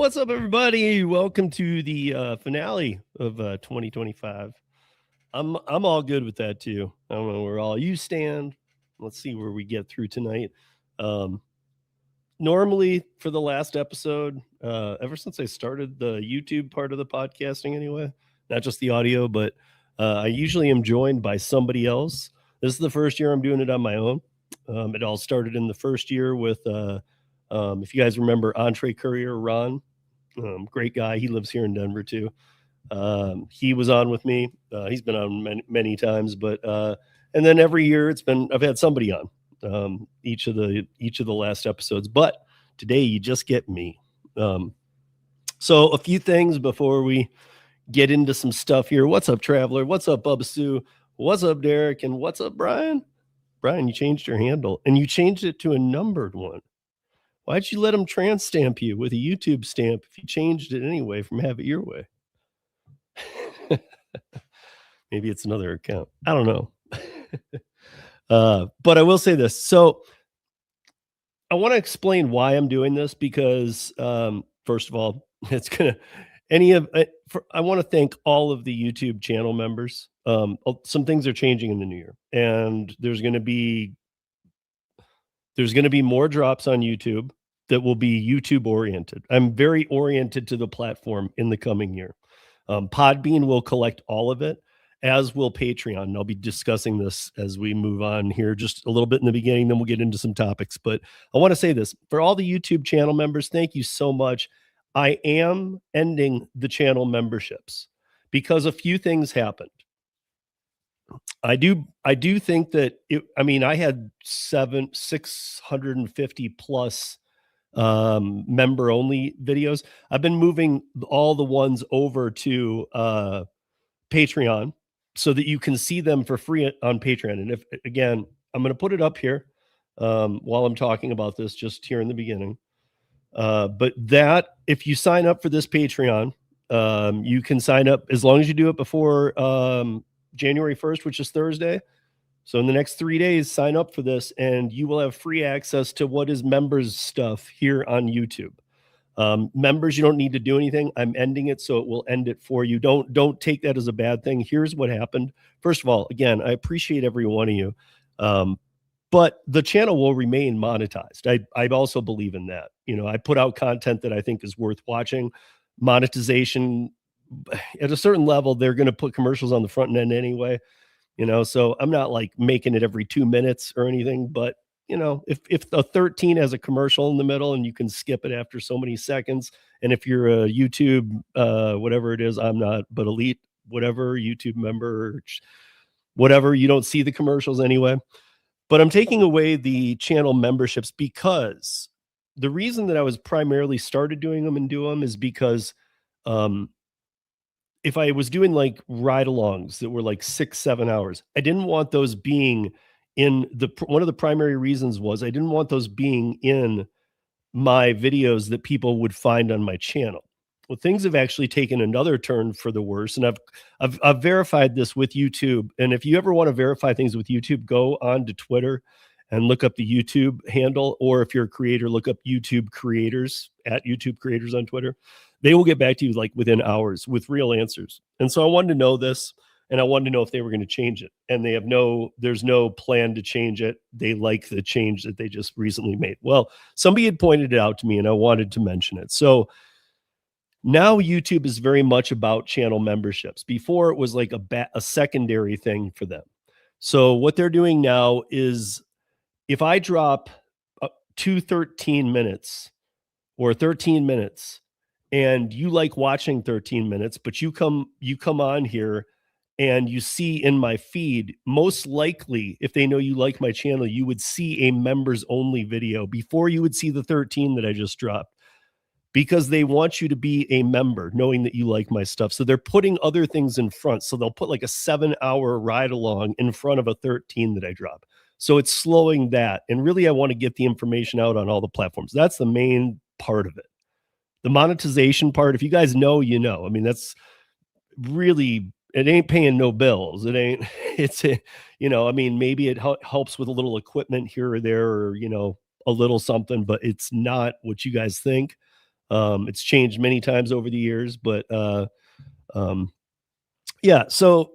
What's up, everybody? Welcome to the finale of 2025. I'm all good with that too. I don't know where all you stand. Let's see where we get through tonight. Um, Normally, for the last episode, ever since I started the YouTube part of the podcasting, anyway, not just the audio, but I usually am joined by somebody else. This is the first year I'm doing it on my own. It all started in the first year with, if you guys remember, Courier, Ron. Great guy. He lives here in Denver too. He was on with me. He's been on many times, but and then every year I've had somebody on each of the last episodes. But today you just get me. So a few things before we get into some stuff here. What's up, Traveler? What's up, Bubba Sue? What's up, Derek? And what's up, Brian? Brian, you changed your handle and you changed it to a numbered one. Why'd you let them trans stamp you with a YouTube stamp if you changed it anyway from Have It Your Way? Maybe it's another account. I don't know. But I will say this. So I want to explain why I'm doing this because, first of all, it's going to, I want to thank all of the YouTube channel members. Some things are changing in the new year, and there's going to be more drops on YouTube that will be YouTube oriented. I'm very oriented to the platform in the coming year. Podbean will collect all of it, as will Patreon. And I'll be discussing this as we move on here just a little bit in the beginning, then we'll get into some topics. But I want to say this, for all the YouTube channel members, thank you so much. I am ending the channel memberships because a few things happened. I do think that I had 650 plus member only videos. I've been moving all the ones over to Patreon so that you can see them for free on Patreon. And if, again, I'm going to put it up here while I'm talking about this just here in the beginning. But that, if you sign up for this Patreon, you can sign up as long as you do it before January 1st, which is Thursday. So in the next 3 days, sign up for this and you will have free access to what is members stuff here on YouTube. Members, you don't need to do anything. I'm ending it, so it will end it for you. Don't take that as a bad thing. Here's what happened. First of all, again, I appreciate every one of you. But the channel will remain monetized. I also believe in that. I put out content that I think is worth watching. Monetization, at a certain level, they're going to put commercials on the front end anyway. So I'm not like making it every 2 minutes or anything, but if the 13 has a commercial in the middle and you can skip it after so many seconds, and if you're a YouTube, whatever it is, I'm not, but elite, whatever, YouTube member, whatever, you don't see the commercials anyway. But I'm taking away the channel memberships because the reason that I was primarily started doing them and do them is because if I was doing like ride-alongs that were like 6-7 hours, I didn't want those being in one of the primary reasons was I didn't want those being in my videos that people would find on my channel. Well, things have actually taken another turn for the worse, and I've verified this with YouTube. And if you ever want to verify things with YouTube, go on to Twitter and look up the YouTube handle, or if you're a creator, look up YouTube creators at YouTube creators on Twitter. They will get back to you like within hours with real answers. And so I wanted to know this, and I wanted to know if they were going to change it. And there's no plan to change it. They like the change that they just recently made. Well, somebody had pointed it out to me and I wanted to mention it. So now YouTube is very much about channel memberships. Before it was like a secondary thing for them. So what they're doing now is if I drop 13 minutes or 13 minutes and you like watching 13 minutes, but you come on here and you see in my feed, most likely, if they know you like my channel, you would see a members only video before you would see the 13 that I just dropped, because they want you to be a member knowing that you like my stuff. So they're putting other things in front. So they'll put like a 7-hour ride along in front of a 13 that I drop. So it's slowing that. And really, I want to get the information out on all the platforms. That's the main part of it. The monetization part, if you guys know, you know. I mean, that's really, it ain't paying no bills. It ain't, I mean, maybe it helps with a little equipment here or there, or, a little something, but it's not what you guys think. It's changed many times over the years, but yeah, so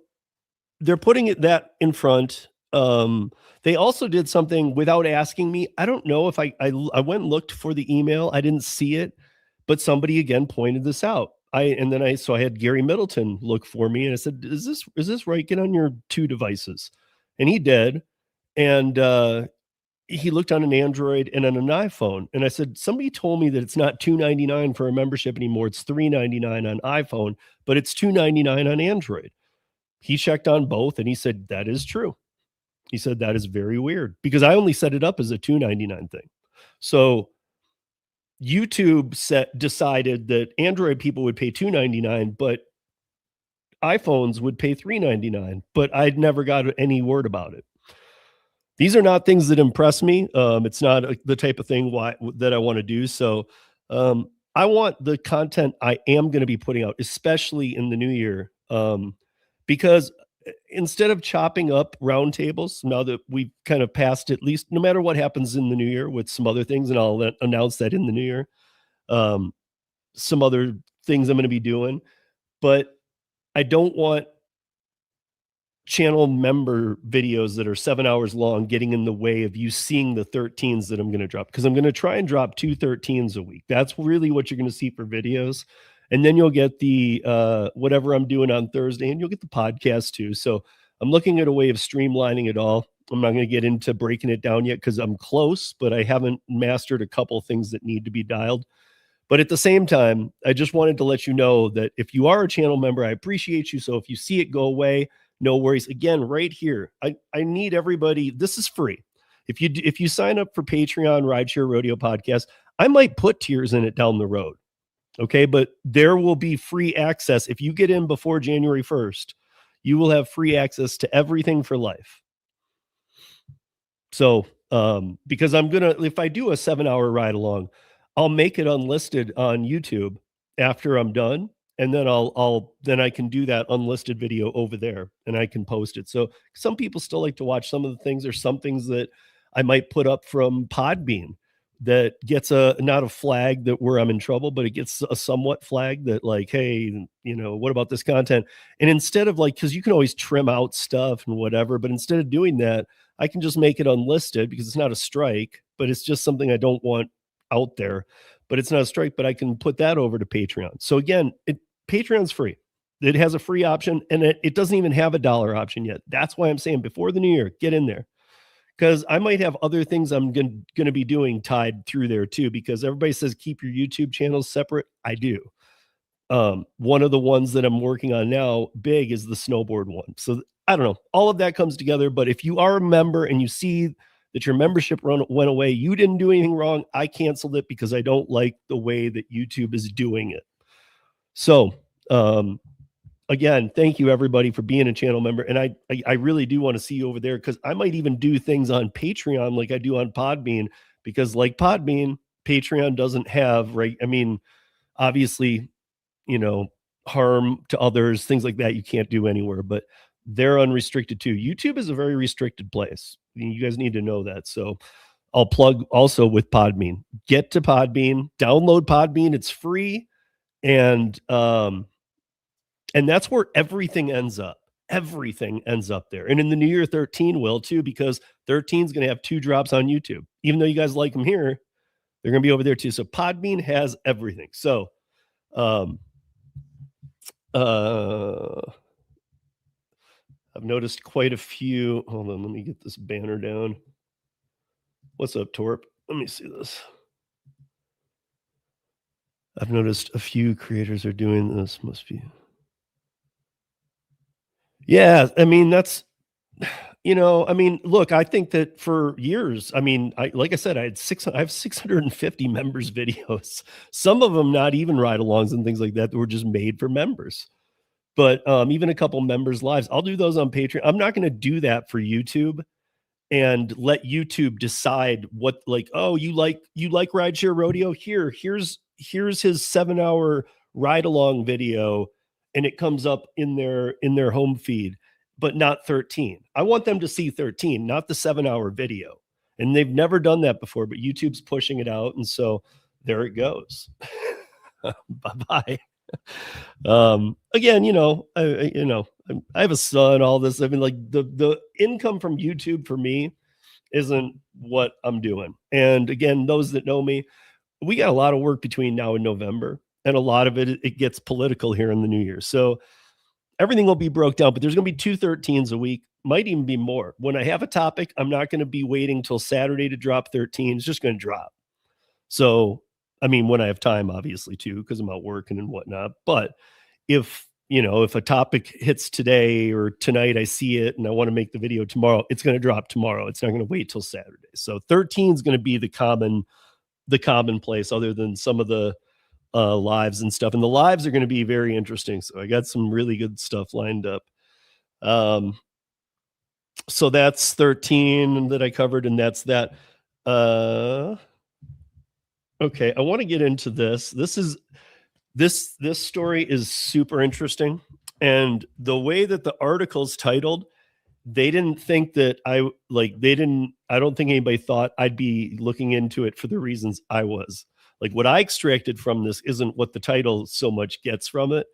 they're putting that in front. They also did something without asking me. I don't know if I went and looked for the email. I didn't see it, but somebody again pointed this out. I had Gary Middleton look for me, and I said, "Is this right? Get on your two devices," and he did, and he looked on an Android and on an iPhone, and I said, "Somebody told me that it's not $2.99 for a membership anymore. It's $3.99 on iPhone, but it's $2.99 on Android." He checked on both, and he said that is true. He said that is very weird because I only set it up as a $2.99 thing. So YouTube decided that Android people would pay $2.99, but iPhones would pay $3.99. But I'd never got any word about it. These are not things that impress me. It's not the type of thing that I want to do. So I want the content I am going to be putting out, especially in the new year, because instead of chopping up roundtables, now that we've kind of passed at least, no matter what happens in the new year with some other things, and I'll announce that in the new year, some other things I'm going to be doing, but I don't want channel member videos that are 7 hours long getting in the way of you seeing the 13s that I'm going to drop, because I'm going to try and drop 2 13s a week. That's really what you're going to see for videos. And then you'll get the whatever I'm doing on Thursday, and you'll get the podcast too. So I'm looking at a way of streamlining it all. I'm not going to get into breaking it down yet because I'm close, but I haven't mastered a couple things that need to be dialed. But at the same time, I just wanted to let you know that if you are a channel member, I appreciate you. So if you see it go away, no worries. Again, right here, I need everybody. This is free. If you sign up for Patreon, Rideshare Rodeo Podcast, I might put tiers in it down the road. Okay, but there will be free access. If you get in before January 1st, you will have free access to everything for life. So, because if I do a 7-hour ride along, I'll make it unlisted on YouTube after I'm done. And then then I can do that unlisted video over there and I can post it. So some people still like to watch some of the things. There's some things that I might put up from Podbean that gets not a flag that where I'm in trouble, but it gets a somewhat flag that like, hey, what about this content? And instead of because you can always trim out stuff and whatever, but instead of doing that, I can just make it unlisted because it's not a strike, but it's just something I don't want out there. But it's not a strike, but I can put that over to Patreon. So again, Patreon's free. It has a free option, and it doesn't even have a dollar option yet. That's why I'm saying before the new year, get in there. Because I might have other things I'm going to be doing tied through there too, because everybody says keep your YouTube channels separate. I do. One of the ones that I'm working on now, big, is the snowboard one. So I don't know. All of that comes together. But if you are a member and you see that your membership went away, you didn't do anything wrong. I canceled it because I don't like the way that YouTube is doing it. So again, thank you everybody for being a channel member. And I really do want to see you over there, because I might even do things on Patreon like I do on Podbean, because like Podbean, Patreon doesn't have, right? I mean, obviously, harm to others, things like that you can't do anywhere, but they're unrestricted too. YouTube is a very restricted place. You guys need to know that. So I'll plug also with Podbean. Get to Podbean, download Podbean. It's free. And that's where everything ends up. Everything ends up there. And in the new year, 13 will too, because 13 is going to have 2 drops on YouTube. Even though you guys like them here, they're going to be over there too. So Podbean has everything. So, I've noticed quite a few. Hold on, let me get this banner down. What's up, Torp? Let me see this. I've noticed a few creators are doing this. Must be. Yeah, I mean, that's, look, I think that for years, like I said, I have 650 members videos, some of them not even ride-alongs and things like that were just made for members. But even a couple members lives, I'll do those on Patreon. I'm not going to do that for YouTube and let YouTube decide what, like, oh, you like Rideshare Rodeo? Here's his 7-hour ride-along video, and it comes up in their home feed, but not 13. I want them to see 13, not the 7-hour video. And they've never done that before, but YouTube's pushing it out. And so there it goes. Bye-bye. Again, I have a son, all this. I mean, like the income from YouTube for me isn't what I'm doing. And again, those that know me, we got a lot of work between now and November, and a lot of it gets political here in the new year. So everything will be broke down, but there's going to be 2 13s a week, might even be more. When I have a topic, I'm not going to be waiting till Saturday to drop 13. It's just going to drop. So, I mean, when I have time, obviously, too, because I'm out working and whatnot. But if a topic hits today or tonight, I see it and I want to make the video tomorrow, it's going to drop tomorrow. It's not going to wait till Saturday. So 13 is going to be the commonplace, other than some of the lives and stuff. And the lives are going to be very interesting. So I got some really good stuff lined up. So that's 13 that I covered, and that's that. Okay, I want to get into this. This story is super interesting, and the way that the article's titled, they didn't think that I don't think anybody thought I'd be looking into it for the reasons I was. Like, what I extracted from this isn't what the title so much gets from it.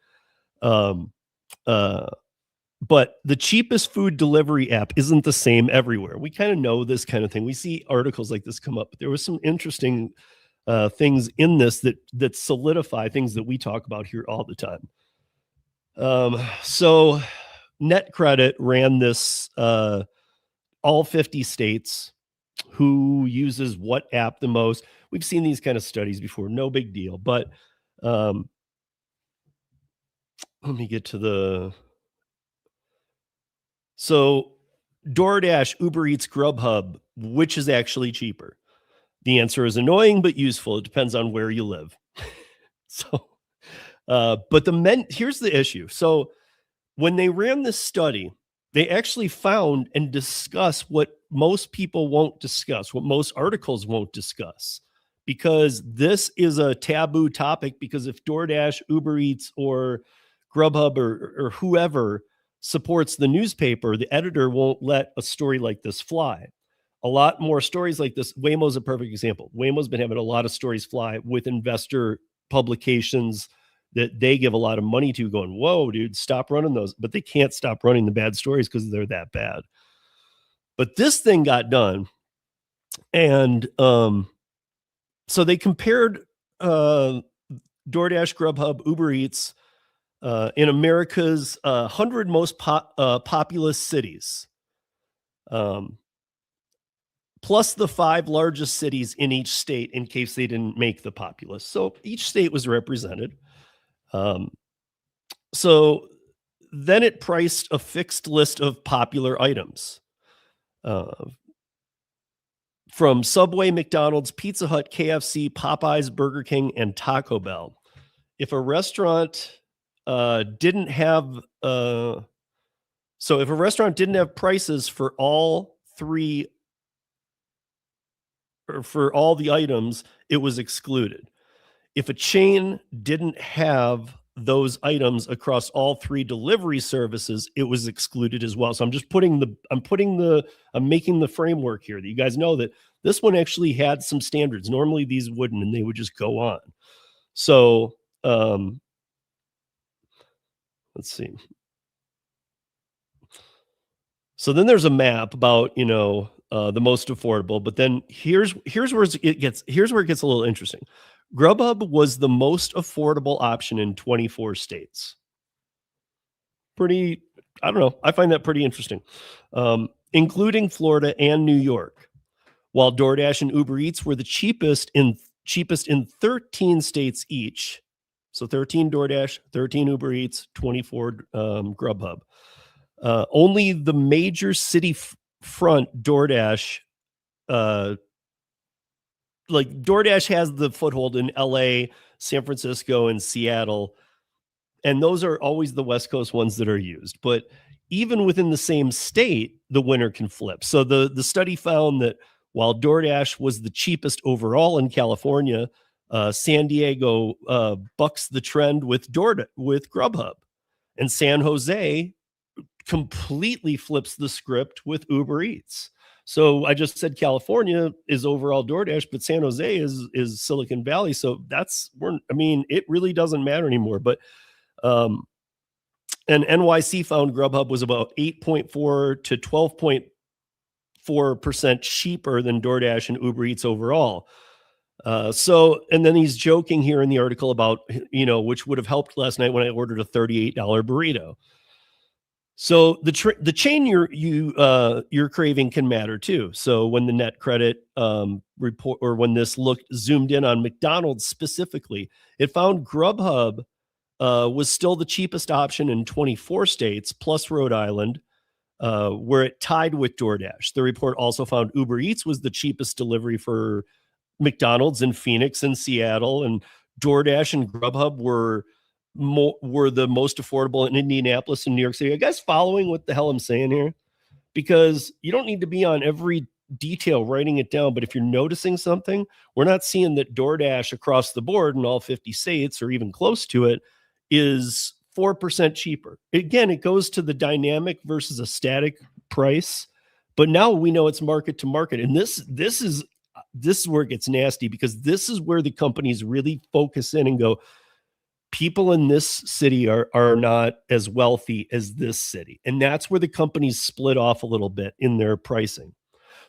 But the cheapest food delivery app isn't the same everywhere. We kind of know this kind of thing. We see articles like this come up, but there was some interesting things in this that solidify things that we talk about here all the time. So NetCredit ran this, all 50 states, who uses what app the most. We've seen these kind of studies before, no big deal. But let me get to so DoorDash, Uber Eats, Grubhub, which is actually cheaper? The answer is annoying but useful. It depends on where you live. So, but here's the issue. So when they ran this study, they actually found and discuss what most people won't discuss, what most articles won't discuss, because this is a taboo topic. Because if DoorDash, Uber Eats, or Grubhub or whoever supports the newspaper, the editor won't let a story like this fly. A lot more stories like this. Waymo's a perfect example. Waymo's been having a lot of stories fly with investor publications that they give a lot of money to, going, whoa, dude, stop running those. But they can't stop running the bad stories because they're that bad. But this thing got done. And so they compared DoorDash, Grubhub, Uber Eats in America's 100 most populous cities, plus the 5 largest cities in each state in case they didn't make the populous. So each state was represented. So then it priced a fixed list of popular items, from Subway, McDonald's, Pizza Hut, KFC, Popeyes, Burger King, and Taco Bell. If a restaurant didn't have prices for all three, or for all the items, it was excluded. If a chain didn't have those items across all 3 delivery services, it was excluded as well. So I'm making the framework here that you guys know that this one actually had some standards. Normally these wouldn't, and they would just go on. So let's see. So then there's a map about, the most affordable, but then here's where it gets a little interesting. Grubhub was the most affordable option in 24 states. I don't know. I find that pretty interesting, including Florida and New York, while DoorDash and Uber Eats were the cheapest in 13 states each. So 13 DoorDash, 13 Uber Eats, 24 Grubhub. Only the major city front DoorDash, DoorDash has the foothold in LA, San Francisco, and Seattle. And those are always the West Coast ones that are used. But even within the same state, the winner can flip. So the study found that while DoorDash was the cheapest overall in California, San Diego bucks the trend with Grubhub. And San Jose completely flips the script with Uber Eats. So I just said California is overall DoorDash, but San Jose is Silicon Valley. So it really doesn't matter anymore. But um, and NYC found Grubhub was about 8.4 to 12.4% cheaper than DoorDash and Uber Eats overall. And then he's joking here in the article about, which would have helped last night when I ordered a $38 burrito. So the chain you're craving can matter too. So when the net credit report, or when this zoomed in on McDonald's specifically, it found Grubhub was still the cheapest option in 24 states plus Rhode Island, where it tied with DoorDash. The report also found Uber Eats was the cheapest delivery for McDonald's in Phoenix and Seattle, and DoorDash and Grubhub were the most affordable in Indianapolis and New York City. Are you guys following what the hell I'm saying here? Because you don't need to be on every detail writing it down, but if you're noticing something, we're not seeing that DoorDash across the board in all 50 states or even close to it is 4% cheaper. Again, it goes to the dynamic versus a static price, but now we know it's market to market. And this is where it gets nasty, because this is where the companies really focus in and go, people in this city are not as wealthy as this city. And that's where the companies split off a little bit in their pricing.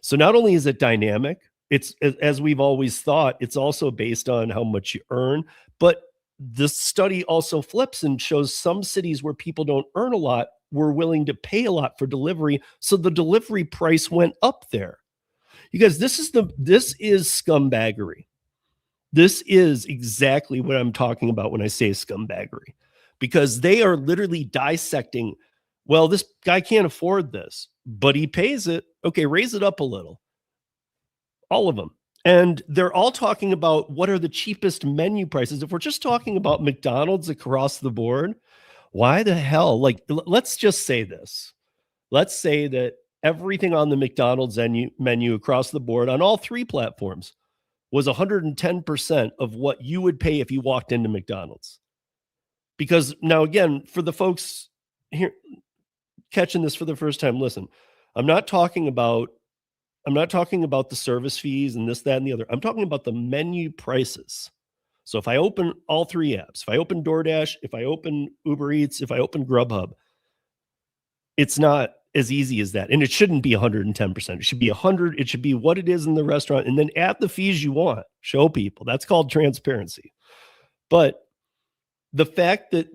So not only is it dynamic, it's, as we've always thought, it's also based on how much you earn. But this study also flips and shows some cities where people don't earn a lot were willing to pay a lot for delivery. So the delivery price went up there. You guys, this is scumbaggery. This is exactly what I'm talking about when I say scumbaggery, because they are literally dissecting, well, this guy can't afford this, but he pays it. Okay, raise it up a little. All of them. And they're all talking about what are the cheapest menu prices. If we're just talking about McDonald's across the board, why the hell? Like, let's just say this. Let's say that everything on the McDonald's menu across the board on all three platforms was 110% of what you would pay if you walked into McDonald's. Because now, again, for the folks here catching this for the first time, listen, I'm not talking about the service fees and this, that, and the other. I'm talking about the menu prices. So if I open all three apps, if I open DoorDash, if I open Uber Eats, if I open Grubhub, it's not as easy as that. And it shouldn't be 110%. It should be 100. It should be what it is in the restaurant, and then add the fees you want. Show people. That's called transparency. But the fact that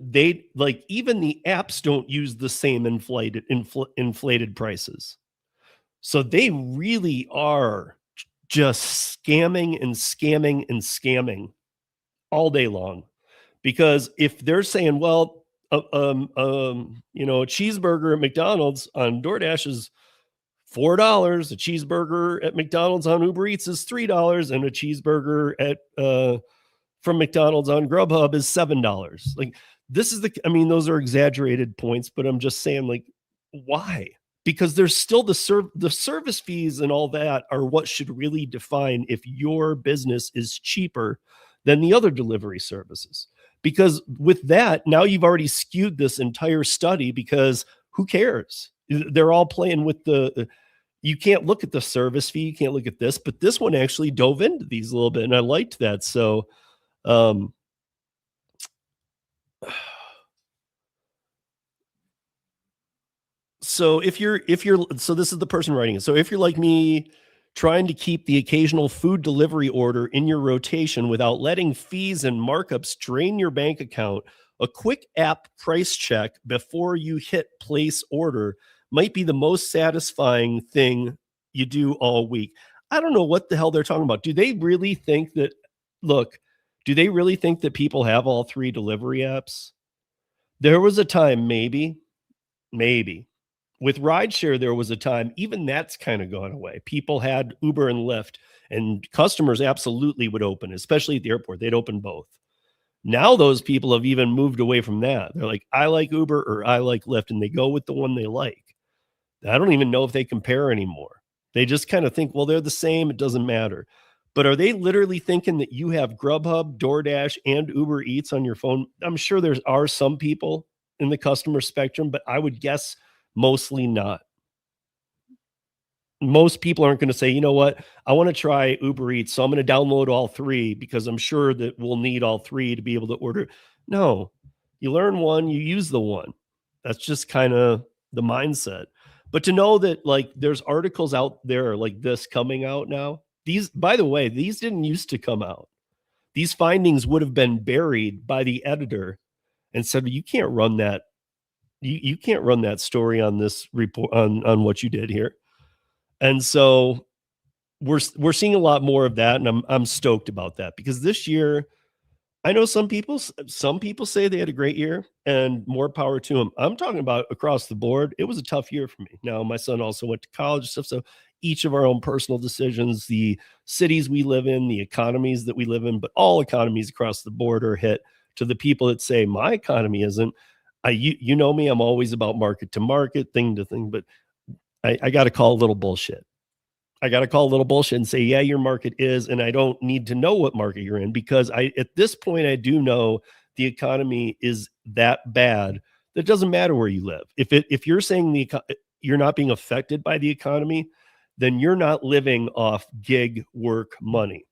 even the apps don't use the same inflated prices. So they really are just scamming and scamming and scamming all day long. Because if they're saying, well, a cheeseburger at McDonald's on DoorDash is $4, a cheeseburger at McDonald's on Uber Eats is $3, and a cheeseburger from McDonald's on Grubhub is $7. Like, those are exaggerated points, but I'm just saying, like, why? Because there's still the service fees and all that are what should really define if your business is cheaper than the other delivery services. Because with that, now you've already skewed this entire study, because who cares? They're all playing with you can't look at the service fee, you can't look at this, but this one actually dove into these a little bit, and I liked that. So, so this is the person writing it. So if you're like me, trying to keep the occasional food delivery order in your rotation without letting fees and markups drain your bank account, a quick app price check before you hit place order might be the most satisfying thing you do all week. I don't know what the hell they're talking about. Do they really think that people have all three delivery apps? There was a time, maybe. With rideshare, there was a time, even that's kind of gone away. People had Uber and Lyft, and customers absolutely would open, especially at the airport. They'd open both. Now those people have even moved away from that. They're like, I like Uber or I like Lyft, and they go with the one they like. I don't even know if they compare anymore. They just kind of think, well, they're the same. It doesn't matter. But are they literally thinking that you have Grubhub, DoorDash, and Uber Eats on your phone? I'm sure there are some people in the customer spectrum, but I would guess mostly not. most people aren't going to say, you know what, I want to try Uber Eats, so I'm going to download all three because I'm sure that we'll need all three to be able to order. No, you learn one, you use the one. That's just kind of the mindset. But to know that like there's articles out there like this coming out now, these, by the way, these didn't used to come out. These findings would have been buried by the editor and said, you can't run that. You can't run that story on this report on what you did here. And so we're seeing a lot more of that, and I'm stoked about that because this year, I know some people say they had a great year, and more power to them. I'm talking about across the board. It was a tough year for me. Now, my son also went to college and stuff, so each of our own personal decisions, the cities we live in, the economies that we live in, but all economies across the board are hit. To the people that say my economy isn't, you know me, I'm always about market to market, thing to thing, but I got to call a little bullshit. I got to call a little bullshit and say, yeah, your market is, and I don't need to know what market you're in because at this point, I do know the economy is that bad that it doesn't matter where you live. If you're saying you're not being affected by the economy, then you're not living off gig work money.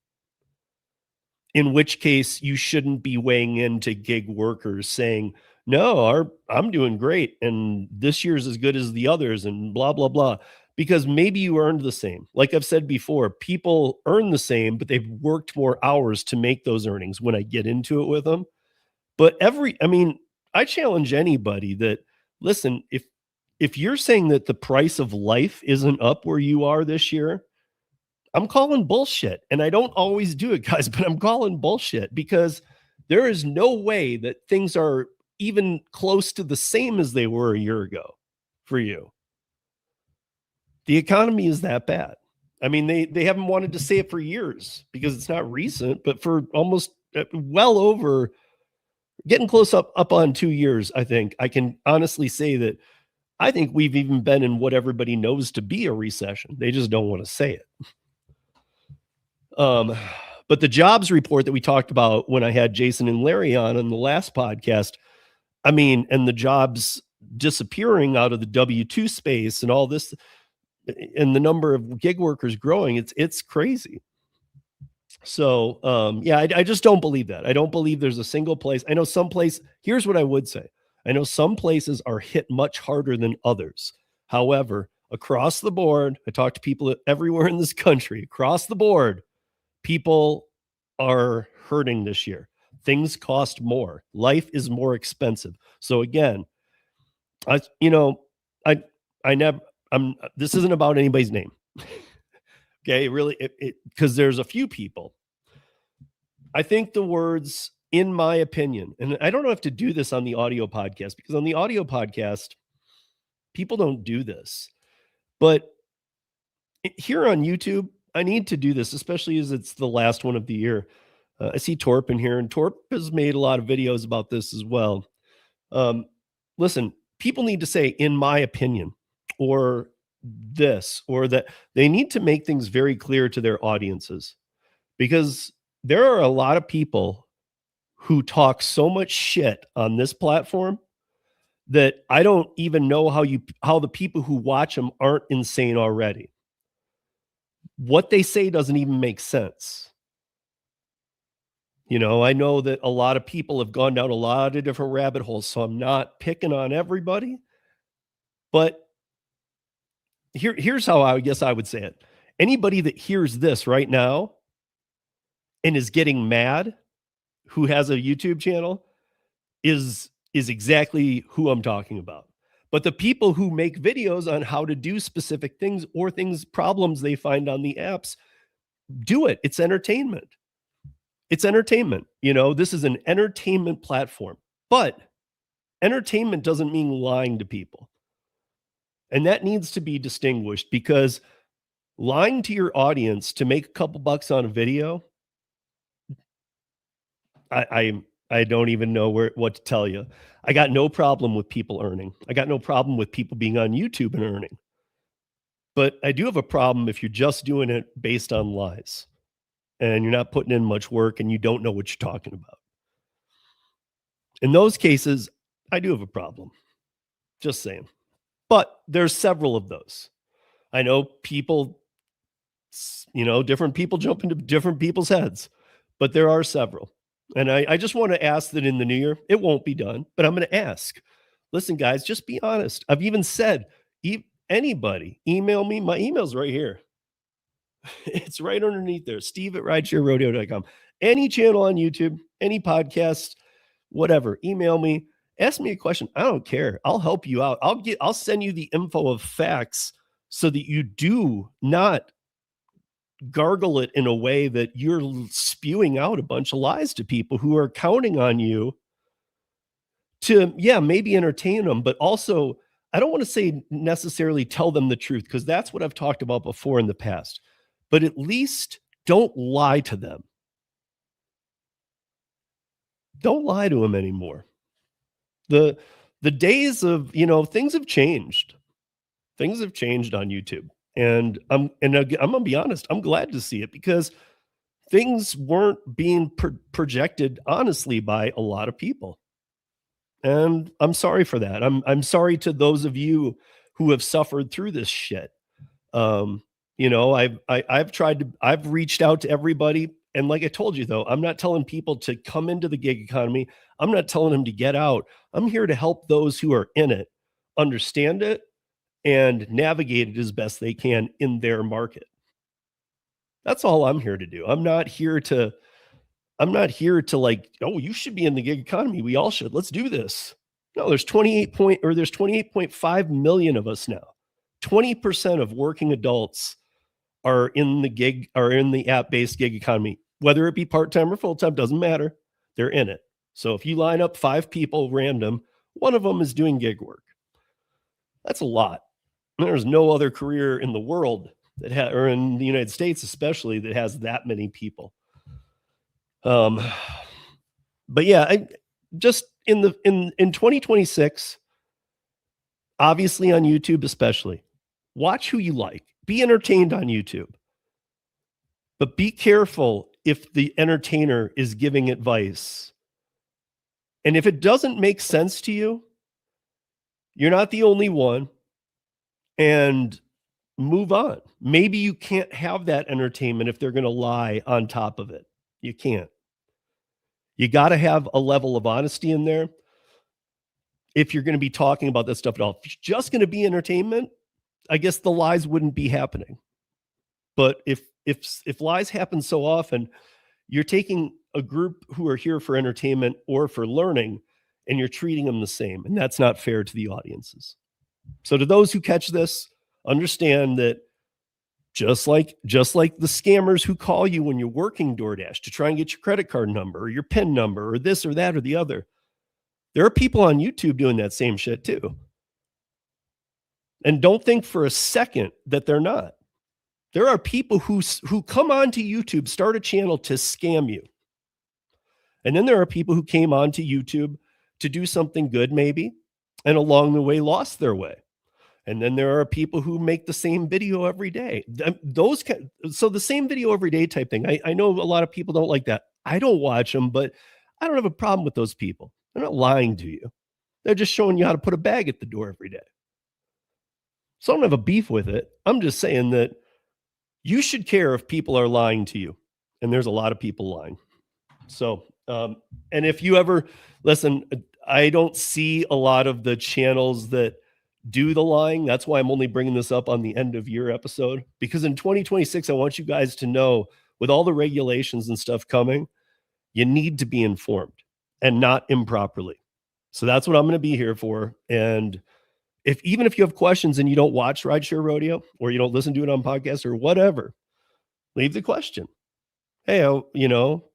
In which case, you shouldn't be weighing into gig workers saying, no, I'm doing great, and this year's as good as the others, and blah, blah, blah. Because maybe you earned the same. Like I've said before, people earn the same, but they've worked more hours to make those earnings when I get into it with them. But I challenge anybody that, listen, if you're saying that the price of life isn't up where you are this year, I'm calling bullshit. And I don't always do it, guys, but I'm calling bullshit because there is no way that things are even close to the same as they were a year ago for you. The economy is that bad. I mean, they haven't wanted to say it for years because it's not recent, but for almost well over getting close up on 2 years, I think I can honestly say that I think we've even been in what everybody knows to be a recession. They just don't want to say it. But the jobs report that we talked about when I had Jason and Larry on the last podcast, I mean, and the jobs disappearing out of the W-2 space and all this, and the number of gig workers growing, it's crazy. So, yeah, I just don't believe that. I don't believe there's a single place. I know some place, here's what I would say. I know some places are hit much harder than others. However, across the board, I talk to people everywhere in this country, across the board, people are hurting this year. Things cost more. Life is more expensive. So again, I never, this isn't about anybody's name. Okay. Really, because there's a few people. I think the words, in my opinion, and I don't have to do this on the audio podcast because on the audio podcast, people don't do this. But here on YouTube, I need to do this, especially as it's the last one of the year. I see Torp in here, and Torp has made a lot of videos about this as well. Listen, people need to say, in my opinion, or this, or that. They need to make things very clear to their audiences because there are a lot of people who talk so much shit on this platform that I don't even know how the people who watch them aren't insane already. What they say doesn't even make sense. I know that a lot of people have gone down a lot of different rabbit holes, so I'm not picking on everybody. But here's how I guess I would say it. Anybody that hears this right now and is getting mad, who has a YouTube channel, is exactly who I'm talking about. But the people who make videos on how to do specific things or problems they find on the apps, do it. It's entertainment. It's entertainment. This is an entertainment platform, but entertainment doesn't mean lying to people. And that needs to be distinguished because lying to your audience to make a couple bucks on a video, I don't even know what to tell you. I got no problem with people earning. I got no problem with people being on YouTube and earning. But I do have a problem if you're just doing it based on lies and you're not putting in much work and you don't know what you're talking about. In those cases, I do have a problem. Just saying. But there's several of those. I know people, different people jump into different people's heads, but there are several. And I just want to ask that in the new year, it won't be done, but I'm going to ask. Listen, guys, just be honest. I've even said, anybody, email me. My email's right here. It's right underneath there. Steve at ridesharerodeo.com. Any channel on YouTube, any podcast, whatever, email me, ask me a question. I don't care. I'll help you out. I'll send you the info of facts so that you do not gargle it in a way that you're spewing out a bunch of lies to people who are counting on you to, yeah, maybe entertain them, but also, I don't want to say necessarily tell them the truth, because that's what I've talked about before in the past, but at least don't lie to them. Don't lie to them anymore. The days of, things have changed. Things have changed on YouTube. And I'm gonna be honest, I'm glad to see it, because things weren't being projected honestly by a lot of people. And I'm sorry for that. I'm sorry to those of you who have suffered through this shit. I've reached out to everybody. And like I told you, though, I'm not telling people to come into the gig economy. I'm not telling them to get out. I'm here to help those who are in it understand it and navigate it as best they can in their market. That's all I'm here to do. I'm not here to like, oh, you should be in the gig economy. We all should. Let's do this. No, there's 28.5 million of us now. 20% of working adults are in the app-based gig economy, whether it be part-time or full-time, doesn't matter. They're in it. So if you line up 5 people random, one of them is doing gig work. That's a lot. There's no other career in the world or in the United States especially, that has that many people. But yeah, I just in 2026, obviously on YouTube especially, watch who you like. Be entertained on YouTube. But be careful if the entertainer is giving advice. And if it doesn't make sense to you, you're not the only one, and move on. Maybe you can't have that entertainment if they're going to lie on top of it. You can't. You got to have a level of honesty in there if you're going to be talking about this stuff at all. If it's just going to be entertainment, I guess the lies wouldn't be happening. But if lies happen so often, you're taking a group who are here for entertainment or for learning, and you're treating them the same, and that's not fair to the audiences. So to those who catch this, understand that just like the scammers who call you when you're working DoorDash to try and get your credit card number or your PIN number or this or that or the other, there are people on YouTube doing that same shit too. And don't think for a second that they're not. There are people who come onto YouTube, start a channel to scam you. And then there are people who came onto YouTube to do something good maybe, and along the way lost their way. And then there are people who make the same video every day. So the same video every day type thing. I know a lot of people don't like that. I don't watch them, but I don't have a problem with those people. They're not lying to you. They're just showing you how to put a bag at the door every day. So I don't have a beef with it. I'm just saying that you should care if people are lying to you. And there's a lot of people lying. So, and if you ever listen, I don't see a lot of the channels that do the lying. That's why I'm only bringing this up on the end of year episode, because in 2026, I want you guys to know, with all the regulations and stuff coming, you need to be informed and not improperly. So that's what I'm going to be here for. And even if you have questions and you don't watch Rideshare Rodeo, or you don't listen to it on podcast or whatever, leave the question. Hey,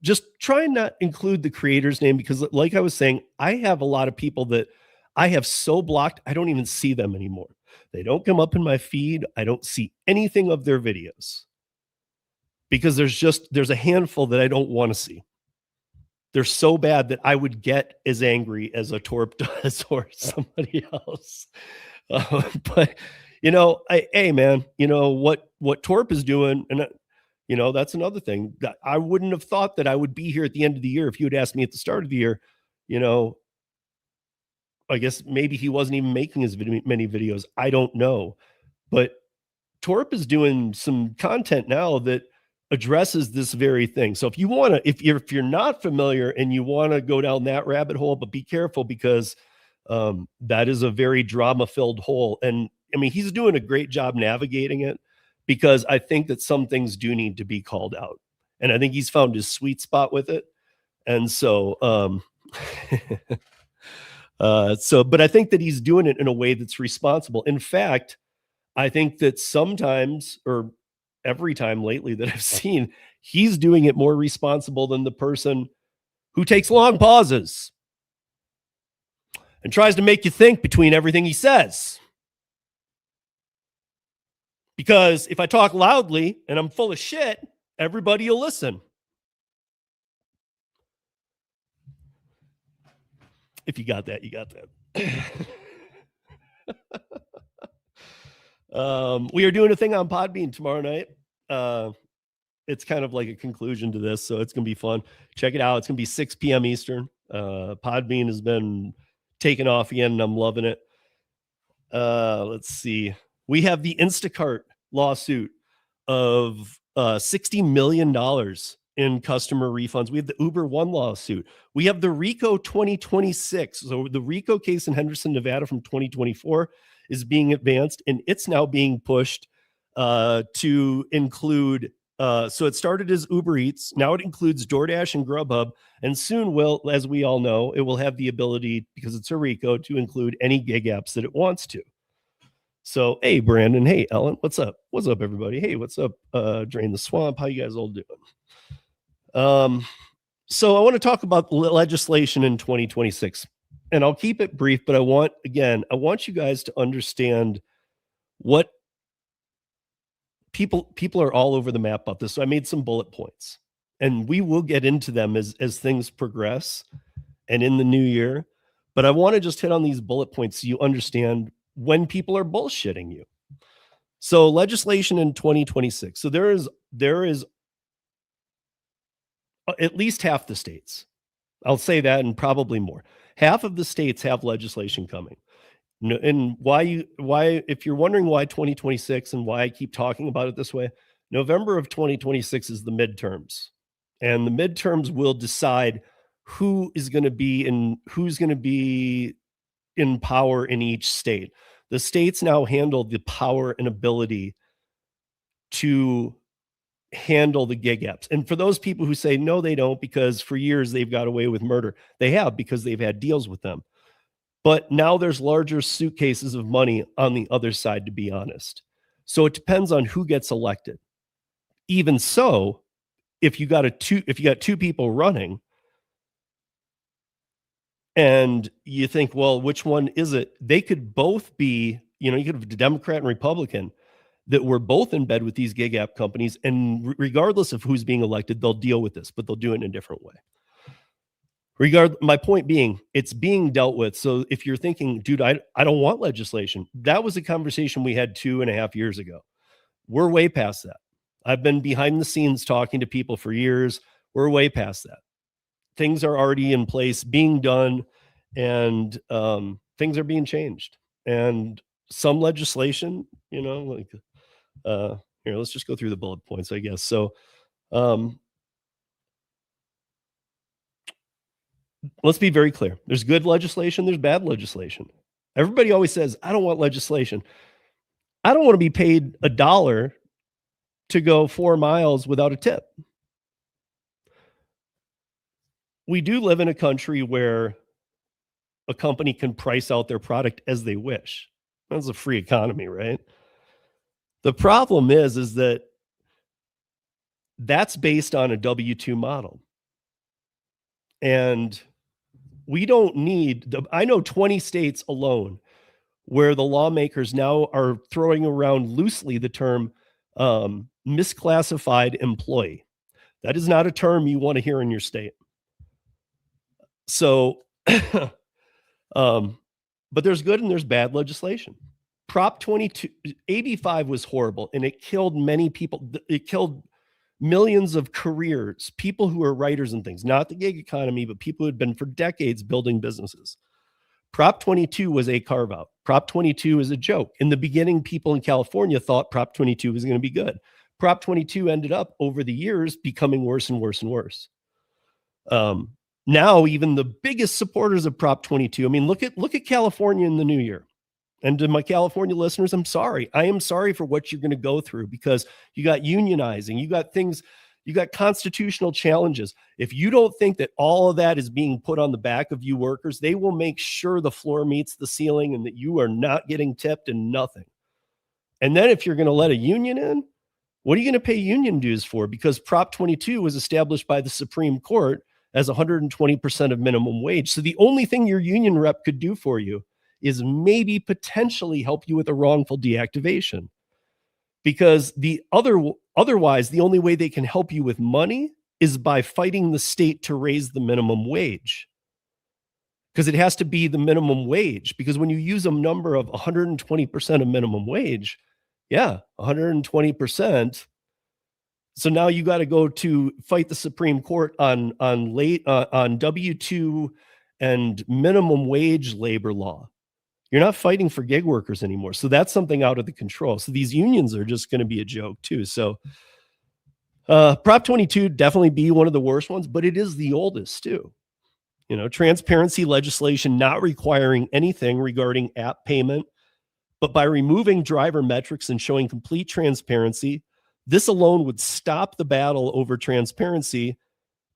just try and not include the creator's name, because like I was saying, I have a lot of people that I have so blocked, I don't even see them anymore. They don't come up in my feed. I don't see anything of their videos, because there's a handful that I don't want to see. They're so bad that I would get as angry as a Torp does or somebody else. But hey man, what Torp is doing, and that's another thing that I wouldn't have thought that I would be here at the end of the year if you had asked me at the start of the year. I guess maybe he wasn't even making as many videos. I don't know, but Torp is doing some content now that addresses this very thing. So if you want to, if you're not familiar and you want to go down that rabbit hole, but be careful because that is a very drama-filled hole. And I mean, he's doing a great job navigating it because I think that some things do need to be called out. And I think he's found his sweet spot with it. And so, but I think that he's doing it in a way that's responsible. In fact, I think that sometimes, or every time lately that I've seen, he's doing it more responsible than the person who takes long pauses and tries to make you think between everything he says. Because if I talk loudly and I'm full of shit, everybody will listen. If you got that, you got that. We are doing a thing on Podbean tomorrow night. It's kind of like a conclusion to this, so it's going to be fun. Check it out. It's going to be 6 p.m. Eastern. Podbean has been taken off again, and I'm loving it. Let's see. We have the Instacart lawsuit of $60 million in customer refunds. We have the Uber One lawsuit. We have the RICO 2026. So the RICO case in Henderson, Nevada from 2024 is being advanced, and it's now being pushed to include, so it started as Uber Eats. Now it includes DoorDash and Grubhub, and soon will, as we all know, it will have the ability, because it's a RICO, to include any gig apps that it wants to. So, hey, Brandon. Hey, Ellen. What's up? What's up, everybody? Hey, what's up? Drain the Swamp. How you guys all doing? So I want to talk about legislation in 2026, and I'll keep it brief, but I want you guys to understand what people are all over the map about this. So I made some bullet points, and we will get into them as things progress and in the new year. But I want to just hit on these bullet points so you understand when people are bullshitting you. So legislation in 2026. So there is at least half the states. I'll say that, and probably more. Half of the states have legislation coming. And why, if you're wondering why 2026 and why I keep talking about it this way, November of 2026 is the midterms. And the midterms will decide who's going to be in power in each state. The states now handle the power and ability to handle the gig apps. And for those people who say, no, they don't, because for years they've got away with murder, they have, because they've had deals with them. But now there's larger suitcases of money on the other side, to be honest. So it depends on who gets elected. Even so, if you got two people running, and you think, well, which one is it? They could both be, you could have a Democrat and Republican that were both in bed with these gig app companies. And regardless of who's being elected, they'll deal with this, but they'll do it in a different way. My point being, it's being dealt with. So if you're thinking, dude, I don't want legislation, that was a conversation we had 2.5 years ago. We're way past that. I've been behind the scenes talking to people for years. We're way past that. Things are already in place, being done, and things are being changed. And some legislation, here, let's just go through the bullet points, I guess. So let's be very clear. There's good legislation, there's bad legislation. Everybody always says, I don't want legislation. I don't want to be paid $1 to go 4 miles without a tip. We do live in a country where a company can price out their product as they wish. That's a free economy, right? The problem is that that's based on a W-2 model. And we don't need, I know 20 states alone where the lawmakers now are throwing around loosely the term misclassified employee. That is not a term you want to hear in your state. So, but there's good and there's bad legislation. Prop 22, AB 5 was horrible, and it killed many people. It killed millions of careers, people who are writers and things, not the gig economy, but people who had been for decades building businesses. Prop 22 was a carve out. Prop 22 is a joke. In the beginning, people in California thought Prop 22 was going to be good. Prop 22 ended up over the years becoming worse and worse and worse. Now, even the biggest supporters of Prop 22, I mean, look at California in the new year. And to my California listeners, I'm sorry. I am sorry for what you're going to go through, because you got unionizing, you got things, you got constitutional challenges. If you don't think that all of that is being put on the back of you workers, they will make sure the floor meets the ceiling and that you are not getting tipped and nothing. And then if you're going to let a union in, what are you going to pay union dues for? Because Prop 22 was established by the Supreme Court as 120% of minimum wage. So the only thing your union rep could do for you is maybe potentially help you with a wrongful deactivation. Because otherwise, the only way they can help you with money is by fighting the state to raise the minimum wage. Because it has to be the minimum wage. Because when you use a number of 120% of minimum wage, 120%. So now you got to go to fight the Supreme Court on W-2 and minimum wage labor law. You're not fighting for gig workers anymore. So that's something out of the control. So these unions are just going to be a joke too. So Prop 22 definitely be one of the worst ones, but it is the oldest too. You know, transparency legislation not requiring anything regarding app payment, but by removing driver metrics and showing complete transparency, this alone would stop the battle over transparency.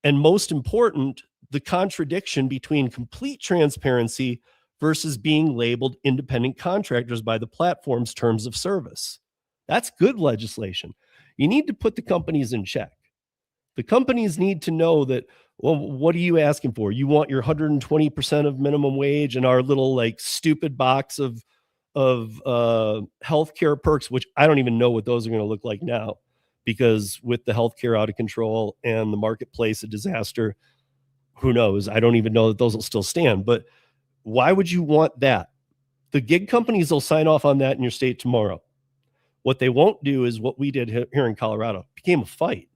And most important, the contradiction between complete transparency versus being labeled independent contractors by the platform's terms of service. That's good legislation. You need to put the companies in check. The companies need to know that, well, what are you asking for? You want your 120% of minimum wage and our little like stupid box of healthcare perks, which I don't even know what those are going to look like now, because with the healthcare out of control and the marketplace a disaster, who knows? I don't even know that those will still stand. But why would you want that? The gig companies will sign off on that in your state tomorrow. What they won't do is what we did here in Colorado. It became a fight.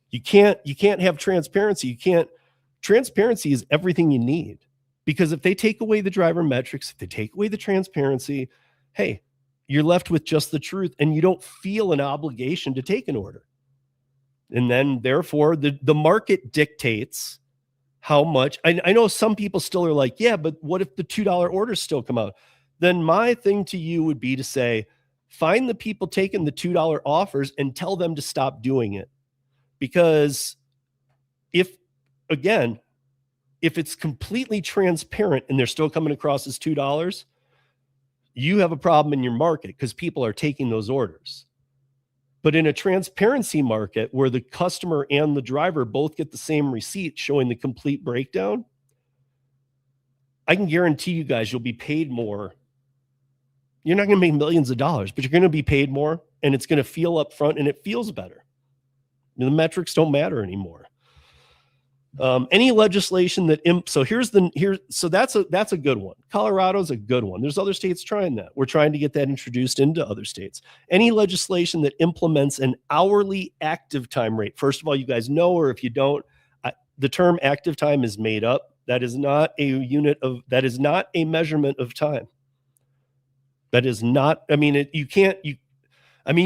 You can't have transparency. Transparency is everything you need. Because if they take away the driver metrics, if they take away the transparency, hey, you're left with just the truth and you don't feel an obligation to take an order. And then therefore the market dictates how much. I know some people still are like, yeah, but what if the $2 orders still come out? Then my thing to you would be to say, find the people taking the $2 offers and tell them to stop doing it. Because if it's completely transparent and they're still coming across as $2, you have a problem in your market because people are taking those orders. But in a transparency market where the customer and the driver both get the same receipt showing the complete breakdown, I can guarantee you guys you'll be paid more. You're not going to make millions of dollars, but you're going to be paid more, and it's going to feel up front, and it feels better. The metrics don't matter anymore. Any legislation that so that's a good one. Colorado's a good one. There's other states trying that. We're trying to get that introduced into other states. Any legislation that implements an hourly active time rate. First of all, you guys know, or if you don't, the term active time is made up. That is not a measurement of time. That is not, you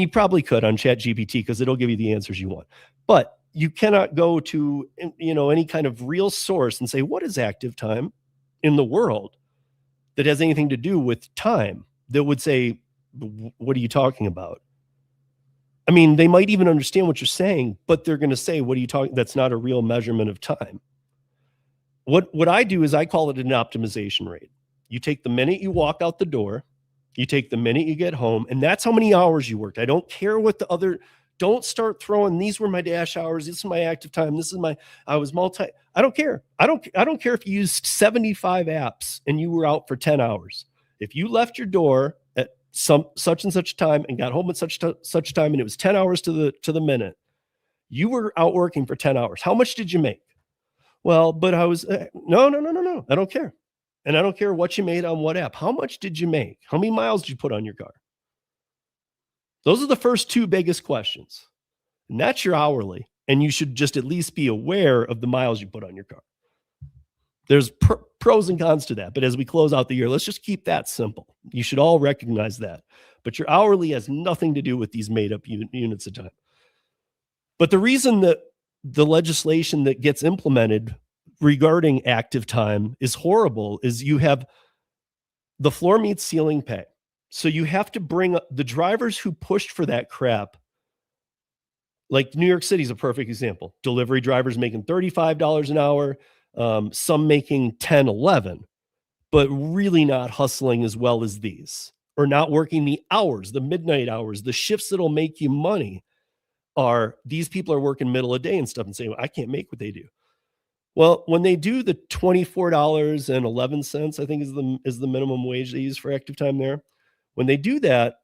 probably could on ChatGPT because it'll give you the answers you want. But you cannot go to, any kind of real source and say, what is active time in the world that has anything to do with time, that would say, what are you talking about? I mean, they might even understand what you're saying, but they're going to say, what are you talking? That's not a real measurement of time. What I do is I call it an optimization rate. You take the minute you walk out the door, you take the minute you get home, and that's how many hours you worked. I don't care what don't start throwing, these were my dash hours, this is my active time, I don't care. I don't care if you used 75 apps and you were out for 10 hours. If you left your door at such and such time and got home at such time and it was 10 hours to the minute, you were out working for 10 hours. How much did you make? Well, but I was, no. I don't care. And I don't care what you made on what app. How much did you make? How many miles did you put on your car? Those are the first two biggest questions. And that's your hourly. And you should just at least be aware of the miles you put on your car. There's pros and cons to that. But as we close out the year, let's just keep that simple. You should all recognize that. But your hourly has nothing to do with these made up units of time. But the reason that the legislation that gets implemented regarding active time is horrible is you have the floor meets ceiling pay. So you have to bring up the drivers who pushed for that crap. Like New York City is a perfect example. Delivery drivers making $35 an hour, some making 10, 11, but really not hustling as well as these, or not working the hours, the midnight hours, the shifts that'll make you money. Are these people are working middle of day and stuff and saying, well, I can't make what they do. Well, when they do the $24.11, I think is the minimum wage they use for active time there. When they do that,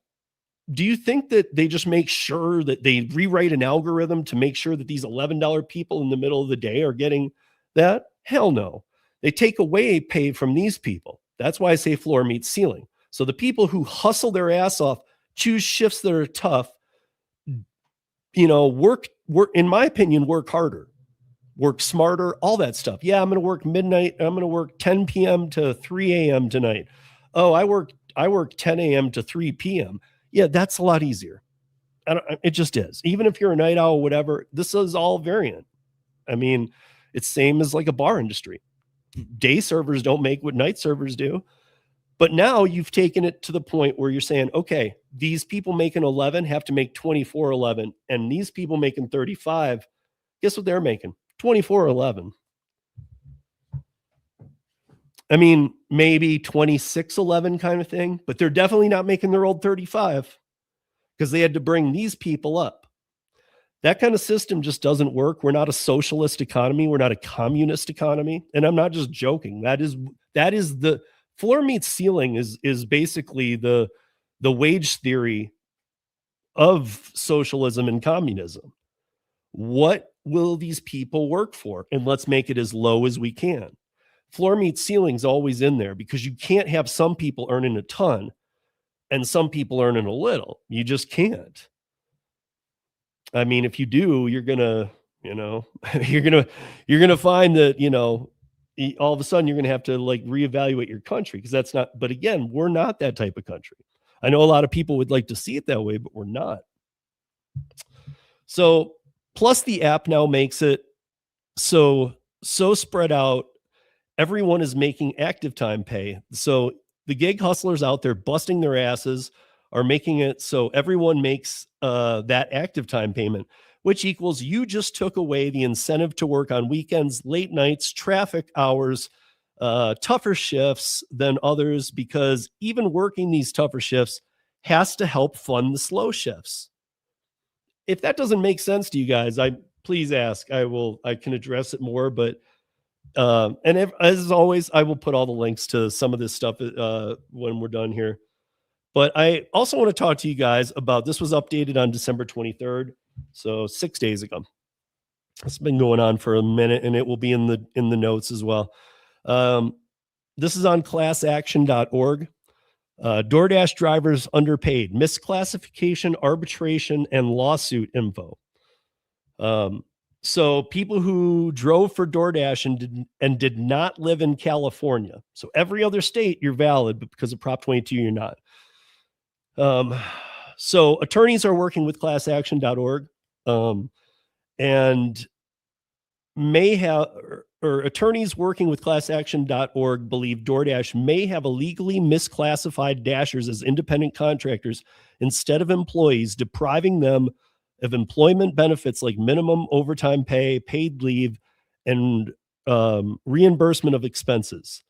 do you think that they just make sure that they rewrite an algorithm to make sure that these $11 people in the middle of the day are getting that? Hell no. They take away pay from these people. That's why I say floor meets ceiling. So the people who hustle their ass off, choose shifts that are tough, work, in my opinion, work harder, work smarter, all that stuff. Yeah, I'm going to work midnight. I'm going to work 10 p.m. to 3 a.m. tonight. Oh, I work 10 a.m. to 3 p.m. Yeah, that's a lot easier. It just is. Even if you're a night owl, whatever, this is all variant. I mean, it's same as like a bar industry. Day servers don't make what night servers do. But now you've taken it to the point where you're saying, okay, these people making 11 have to make 24.11, and these people making 35, guess what they're making? 24.11. I mean, maybe 26.11 kind of thing, but they're definitely not making their old 35 because they had to bring these people up. That kind of system just doesn't work. We're not a socialist economy. We're not a communist economy. And I'm not just joking. That is the floor meets ceiling is basically the wage theory of socialism and communism. What will these people work for? And let's make it as low as we can. Floor meets ceiling's always in there because you can't have some people earning a ton and some people earning a little. You just can't. I mean, if you do, you're gonna find that, all of a sudden you're going to have to like reevaluate your country because that's not, but again, we're not that type of country. I know a lot of people would like to see it that way, but we're not. So plus the app now makes it so spread out. Everyone is making active time pay. So the gig hustlers out there busting their asses are making it so everyone makes that active time payment, which equals you just took away the incentive to work on weekends, late nights, traffic hours, tougher shifts than others, because even working these tougher shifts has to help fund the slow shifts. If that doesn't make sense to you guys, please ask. I can address it more, but as always, I will put all the links to some of this stuff when we're done here. But I also want to talk to you guys about, this was updated on December 23rd. So 6 days ago. It's been going on for a minute, and it will be in the notes as well. This is on classaction.org. DoorDash drivers underpaid, misclassification, arbitration, and lawsuit info. So people who drove for DoorDash and did not live in California. So every other state you're valid, but because of Prop 22 you're not. So attorneys are working with classaction.org and may have, or attorneys working with classaction.org believe DoorDash may have illegally misclassified dashers as independent contractors instead of employees, depriving them of employment benefits like minimum overtime pay, paid leave, and reimbursement of expenses.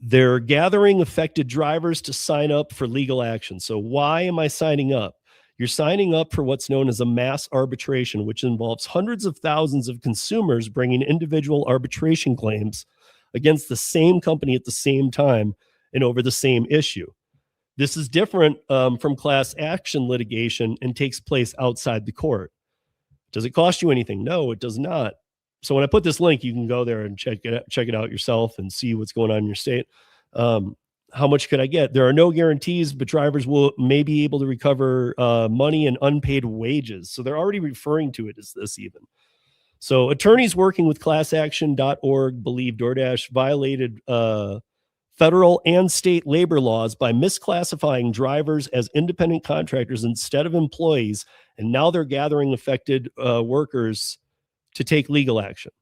They're gathering affected drivers to sign up for legal action. So why am I signing up? You're signing up for what's known as a mass arbitration, which involves hundreds of thousands of consumers bringing individual arbitration claims against the same company at the same time and over the same issue. This is different from class action litigation and takes place outside the court. Does it cost you anything? No, it does not. So when I put this link, you can go there and check it out yourself and see what's going on in your state. How much could I get? There are no guarantees, but drivers may be able to recover money and unpaid wages. So they're already referring to it as this even. So attorneys working with classaction.org believe DoorDash violated federal and state labor laws by misclassifying drivers as independent contractors instead of employees. And now they're gathering affected workers to take legal action.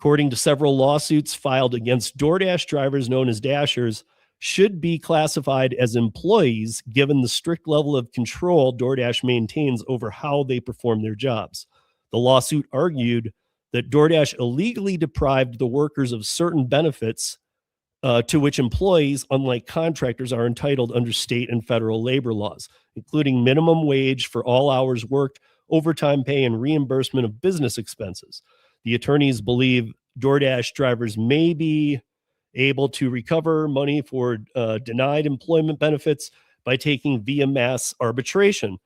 According to several lawsuits filed against DoorDash, drivers known as Dashers should be classified as employees given the strict level of control DoorDash maintains over how they perform their jobs. The lawsuit argued that DoorDash illegally deprived the workers of certain benefits to which employees, unlike contractors, are entitled under state and federal labor laws, including minimum wage for all hours worked, overtime pay, and reimbursement of business expenses. The attorneys believe DoorDash drivers may be able to recover money for denied employment benefits by taking via mass arbitration.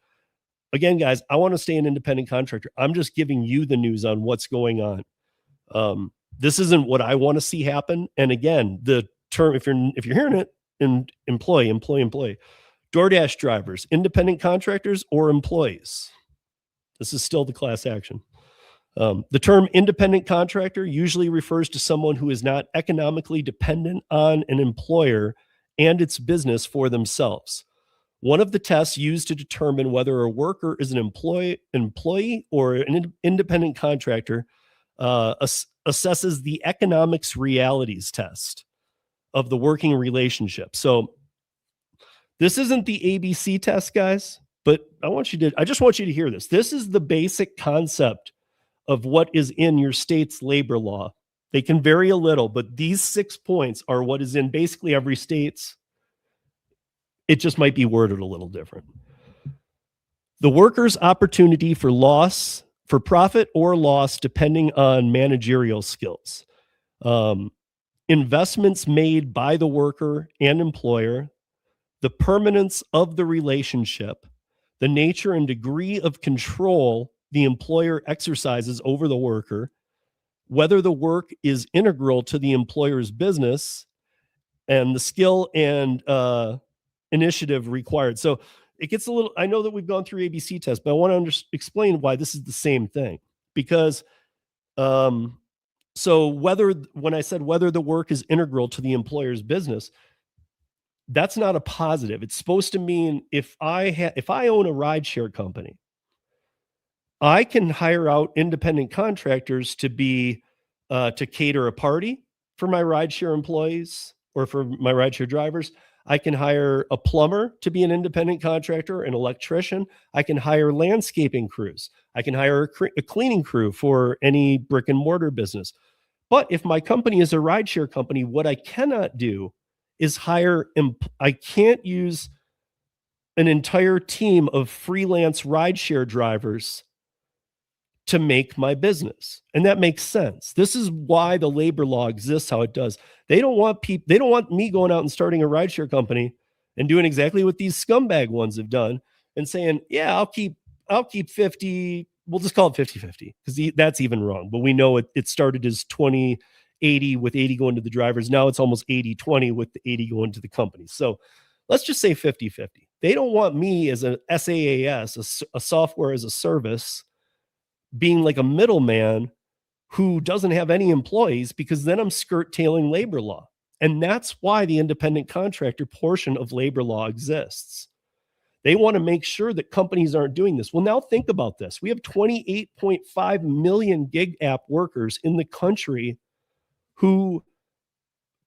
Again, guys, I want to stay an independent contractor. I'm just giving you the news on what's going on. This isn't what I want to see happen. And again, the term, if you're hearing it, in employee, DoorDash drivers, independent contractors, or employees. This is still the class action. The term independent contractor usually refers to someone who is not economically dependent on an employer and its business for themselves. One of the tests used to determine whether a worker is an employee or an independent contractor assesses the economics realities test of the working relationship. So this isn't the ABC test, guys, but I just want you to hear this. This is the basic concept of what is in your state's labor law. They can vary a little, but these 6 points are what is in basically every state's. It just might be worded a little different. The worker's opportunity for profit or loss, depending on managerial skills. Investments made by the worker and employer, the permanence of the relationship, the nature and degree of control the employer exercises over the worker, whether the work is integral to the employer's business, and the skill and initiative required. So it gets a little, I know that we've gone through ABC tests, but I want to explain why this is the same thing. Because so when I said whether the work is integral to the employer's business, that's not a positive. It's supposed to mean if I own a rideshare company, I can hire out independent contractors to be to cater a party for my rideshare employees or for my rideshare drivers. I can hire a plumber to be an independent contractor, an electrician. I can hire landscaping crews. I can hire a cleaning crew for any brick and mortar business. But if my company is a rideshare company, what I cannot do is I can't use an entire team of freelance rideshare drivers to make my business. And that makes sense. This is why the labor law exists how it does. They don't want me going out and starting a rideshare company and doing exactly what these scumbag ones have done and saying, yeah, I'll keep 50. We'll just call it 50-50 because that's even wrong. But we know it started as 20-80 with 80 going to the drivers. Now it's almost 80-20 with the 80 going to the companies. So let's just say 50-50. They don't want me as a SaaS, a software as a service, being like a middleman who doesn't have any employees, because then I'm skirt-tailing labor law. And that's why the independent contractor portion of labor law exists. They want to make sure that companies aren't doing this. Well, now think about this. We have 28.5 million gig app workers in the country who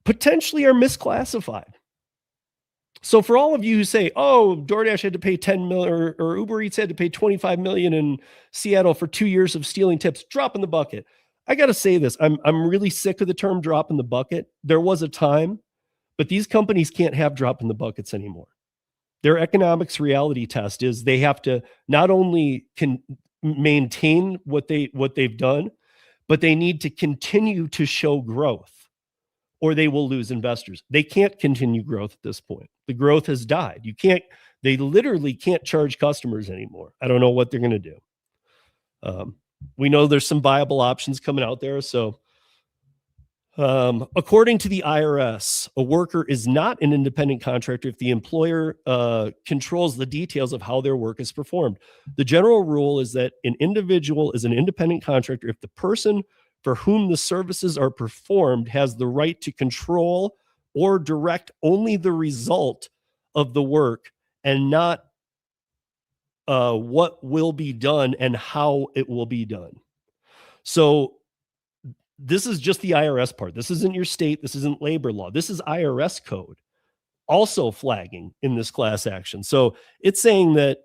potentially are misclassified. So for all of you who say, oh, DoorDash had to pay 10 million or Uber Eats had to pay 25 million in Seattle for 2 years of stealing tips, drop in the bucket. I got to say this. I'm really sick of the term drop in the bucket. There was a time, but these companies can't have drop in the buckets anymore. Their economics reality test is they have to not only can maintain what they've done, but they need to continue to show growth, or they will lose investors. They can't continue growth at this point. The growth has died. They literally can't charge customers anymore. I don't know what they're going to do. We know there's some viable options coming out there. So According to the IRS, a worker is not an independent contractor if the employer controls the details of how their work is performed. The general rule is that an individual is an independent contractor if the person for whom the services are performed has the right to control or direct only the result of the work and not what will be done and how it will be done. So this is just the IRS part. This isn't your state. This isn't labor law. This is IRS code also flagging in this class action. So it's saying that,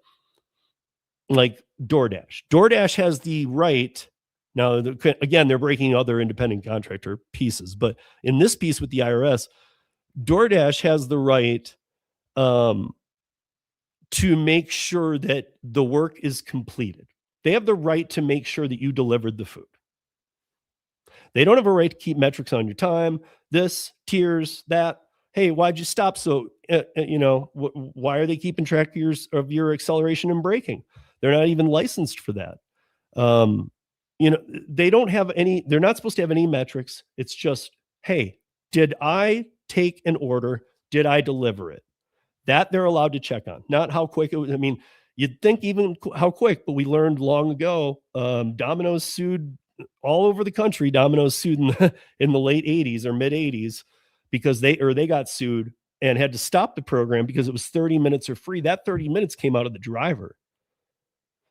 like DoorDash has the right. Now, again, they're breaking other independent contractor pieces, but in this piece with the IRS, DoorDash has the right to make sure that the work is completed. They have the right to make sure that you delivered the food. They don't have a right to keep metrics on your time, this, tiers, that. Hey, why'd you stop? So, why are they keeping track of your acceleration and braking? They're not even licensed for that. They don't have any, they're not supposed to have any metrics. It's just, hey, did I take an order? Did I deliver it? That they're allowed to check on, not how quick it was. I mean, you'd think even how quick, but we learned long ago, Domino's sued all over the country. Domino's sued in the late 80s or mid 80s because they got sued and had to stop the program because it was 30 minutes or free. That 30 minutes came out of the driver.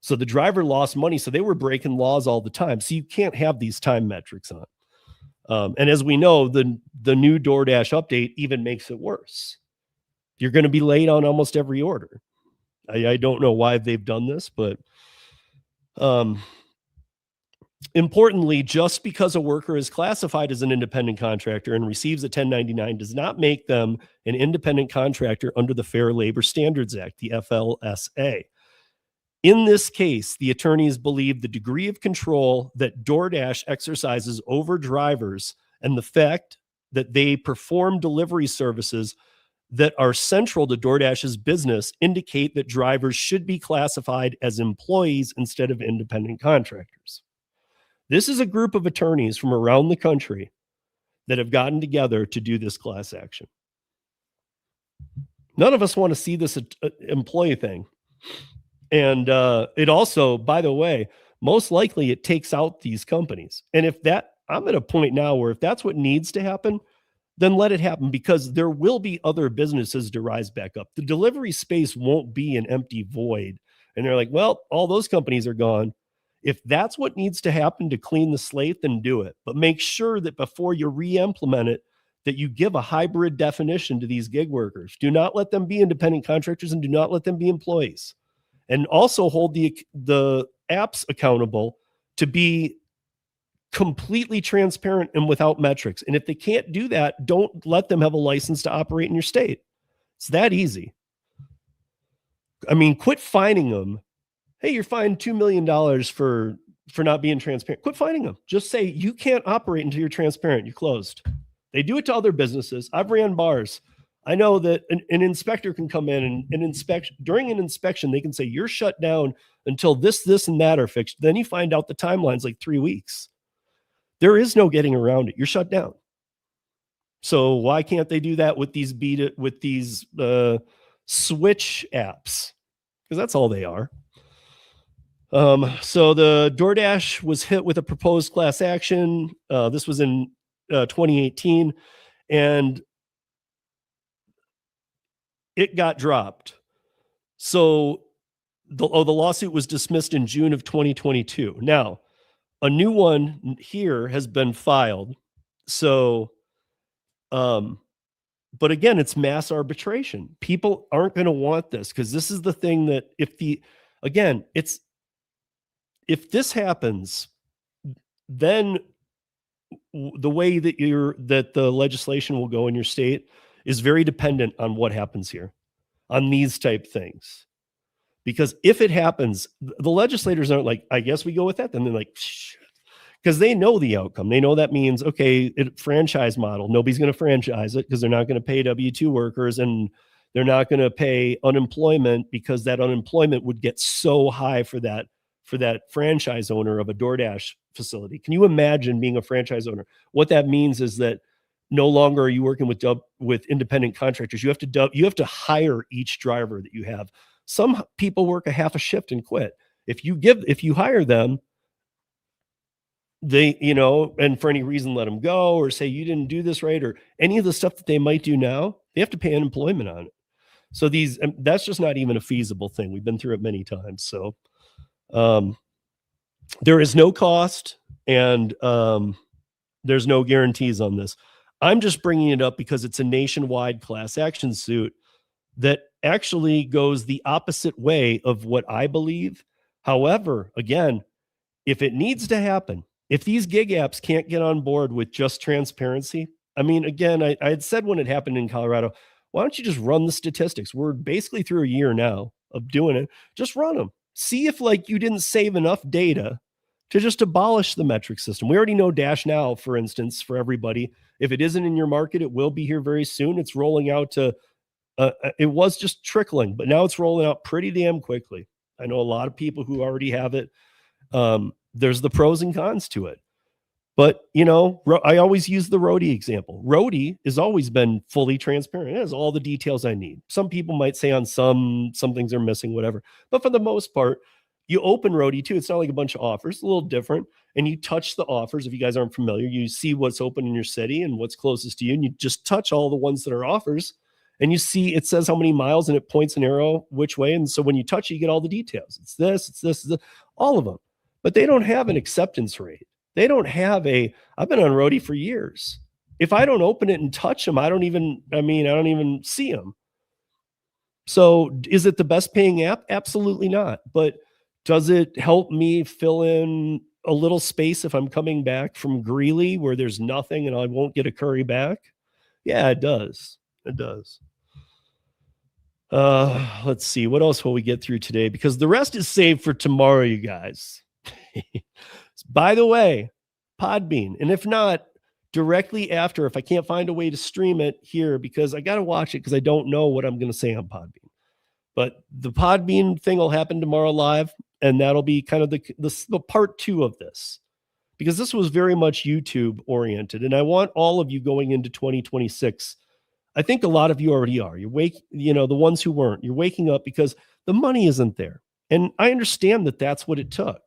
So the driver lost money. So they were breaking laws all the time. So you can't have these time metrics on. And as we know, the new DoorDash update even makes it worse. You're going to be late on almost every order. I don't know why they've done this, but importantly, just because a worker is classified as an independent contractor and receives a 1099 does not make them an independent contractor under the Fair Labor Standards Act, the FLSA. In this case, the attorneys believe the degree of control that DoorDash exercises over drivers and the fact that they perform delivery services that are central to DoorDash's business indicate that drivers should be classified as employees instead of independent contractors. This is a group of attorneys from around the country that have gotten together to do this class action. None of us want to see this employee thing. And it also, by the way, most likely it takes out these companies. And I'm at a point now where if that's what needs to happen, then let it happen, because there will be other businesses to rise back up. The delivery space won't be an empty void. And they're like, well, all those companies are gone. If that's what needs to happen to clean the slate, then do it. But make sure that before you re-implement it, that you give a hybrid definition to these gig workers. Do not let them be independent contractors and do not let them be employees. And also hold the apps accountable to be completely transparent and without metrics. And if they can't do that, don't let them have a license to operate in your state. It's that easy. I mean, quit fining them. Hey, you're fined $2 million for not being transparent. Quit fining them. Just say you can't operate until you're transparent. You're closed. They do it to other businesses. I've ran bars. I know that an inspector can come in and inspect. During an inspection, they can say you're shut down until this, and that are fixed. Then you find out the timeline's like 3 weeks. There is no getting around it. You're shut down. So why can't they do that with these switch apps? Because that's all they are. So the DoorDash was hit with a proposed class action. This was in 2018, and it got dropped. So the lawsuit was dismissed in June of 2022. Now, a new one here has been filed. So, but again, it's mass arbitration. People aren't going to want this, because this is the thing that if this happens, then the way that the legislation will go in your state is very dependent on what happens here on these type things. Because if it happens, the legislators aren't like, I guess we go with that. Then they're like, because they know the outcome. They know that means, okay, franchise model. Nobody's going to franchise it because they're not going to pay W-2 workers, and they're not going to pay unemployment because that unemployment would get so high for for that franchise owner of a DoorDash facility. Can you imagine being a franchise owner? What that means is that no longer are you working with independent contractors. You have to hire each driver that you have. Some people work a half a shift and quit. If you hire them, they, and for any reason let them go, or say you didn't do this right, or any of the stuff that they might do now, they have to pay unemployment on it. So that's just not even a feasible thing. We've been through it many times. So there is no cost, and there's no guarantees on this. I'm just bringing it up because it's a nationwide class action suit that actually goes the opposite way of what I believe. However, again, if it needs to happen, if these gig apps can't get on board with just transparency, I mean, again, I had said when it happened in Colorado, why don't you just run the statistics? We're basically through a year now of doing it. Just run them. See if you didn't save enough data to just abolish the metric system. We already know Dash Now, for instance, for everybody. If it isn't in your market, it will be here very soon. It's rolling out to, it was just trickling, but now it's rolling out pretty damn quickly. I know a lot of people who already have it. There's the pros and cons to it. But, I always use the Roadie example. Roadie has always been fully transparent. It has all the details I need. Some people might say on some things are missing, whatever. But for the most part, you open Roadie too. It's not like a bunch of offers. It's a little different. And you touch the offers. If you guys aren't familiar, you see what's open in your city and what's closest to you. And you just touch all the ones that are offers. And you see it says how many miles and it points an arrow which way. And so when you touch it, you get all the details. It's this, all of them. But they don't have an acceptance rate. They don't have I've been on Roadie for years. If I don't open it and touch them, I don't even see them. So is it the best paying app? Absolutely not. But does it help me fill in a little space if I'm coming back from Greeley where there's nothing and I won't get a curry back? Yeah, it does. It does. Let's see. What else will we get through today? Because the rest is saved for tomorrow, you guys. By the way, Podbean. And if not, directly after, if I can't find a way to stream it here, because I got to watch it because I don't know what I'm going to say on Podbean. But the Podbean thing will happen tomorrow live, and that'll be kind of the part 2 of this, because this was very much YouTube oriented. And I want all of you going into 2026. I think a lot of you already are. The ones who weren't, you're waking up because the money isn't there. And I understand that that's what it took.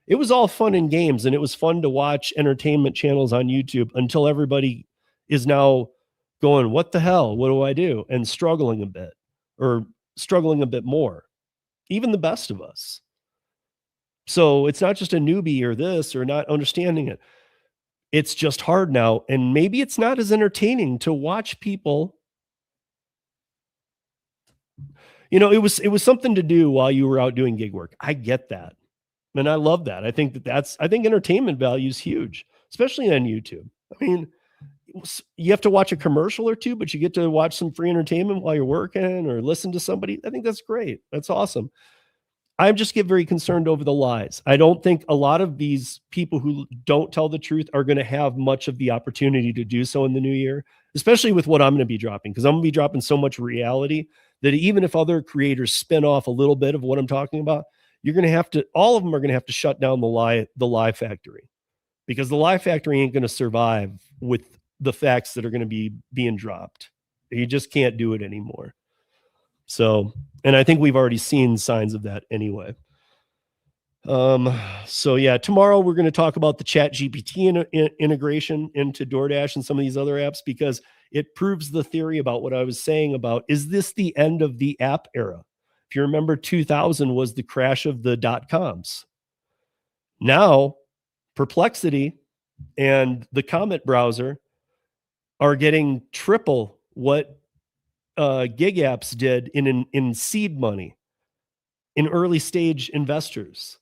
It was all fun and games, and it was fun to watch entertainment channels on YouTube until everybody is now going, what the hell? What do I do? And struggling a bit, or struggling a bit more, even the best of us. So it's not just a newbie or this or not understanding it. It's just hard now. And maybe it's not as entertaining to watch people. It was something to do while you were out doing gig work. I get that. And I love that. I think I think entertainment value is huge, especially on YouTube. I mean, you have to watch a commercial or two, but you get to watch some free entertainment while you're working or listen to somebody. I think that's great. That's awesome. I just get very concerned over the lies. I don't think a lot of these people who don't tell the truth are going to have much of the opportunity to do so in the new year, especially with what I'm going to be dropping, because I'm going to be dropping so much reality that even if other creators spin off a little bit of what I'm talking about, all of them are going to have to shut down the lie factory, because the lie factory ain't going to survive with the facts that are going to be being dropped. You just can't do it anymore. So, and I think we've already seen signs of that anyway. So yeah, tomorrow we're going to talk about the ChatGPT integration into DoorDash and some of these other apps, because it proves the theory about what I was saying about, is this the end of the app era? If you remember, 2000 was the crash of the .coms. Now, Perplexity and the Comet browser are getting triple what gig apps did in seed money, in early stage investors.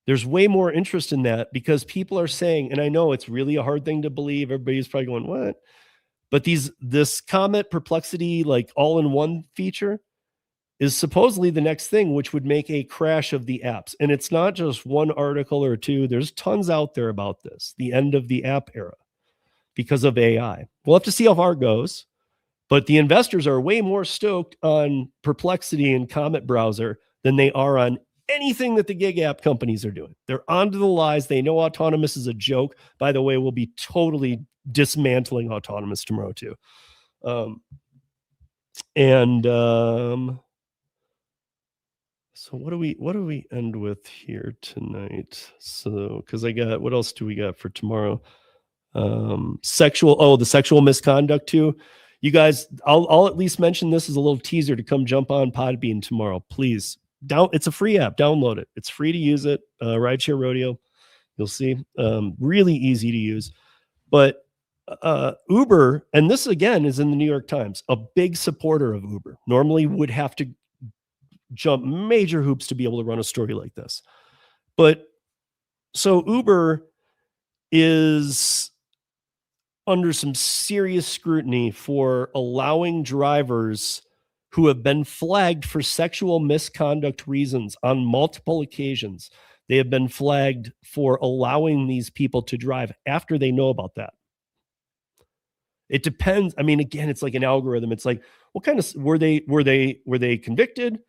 There's way more interest in that because people are saying, and I know it's really a hard thing to believe. Everybody's probably going, what? But this Comet Perplexity, all-in-one feature is supposedly the next thing, which would make a crash of the apps. And it's not just one article or two. There's tons out there about this, the end of the app era, because of AI. We'll have to see how far it goes. But the investors are way more stoked on Perplexity and Comet browser than they are on anything that the gig app companies are doing. They're onto the lies. They know autonomous is a joke. By the way, we'll be totally dismantling autonomous tomorrow too. So what do we end with here tonight? So, because what else do we got for tomorrow? The sexual misconduct too. You guys, I'll at least mention this as a little teaser to come jump on Podbean tomorrow. Please, it's a free app. Download it. It's free to use it. Rideshare Rodeo. You'll see. Really easy to use. But Uber, and this again is in the New York Times, a big supporter of Uber. Normally would have to jump major hoops to be able to run a story like this. But so Uber is under some serious scrutiny for allowing drivers who have been flagged for sexual misconduct reasons on multiple occasions. They have been flagged for allowing these people to drive after they know about that. It depends. I mean, again, it's like an algorithm. It's like, what kind of, were they convicted?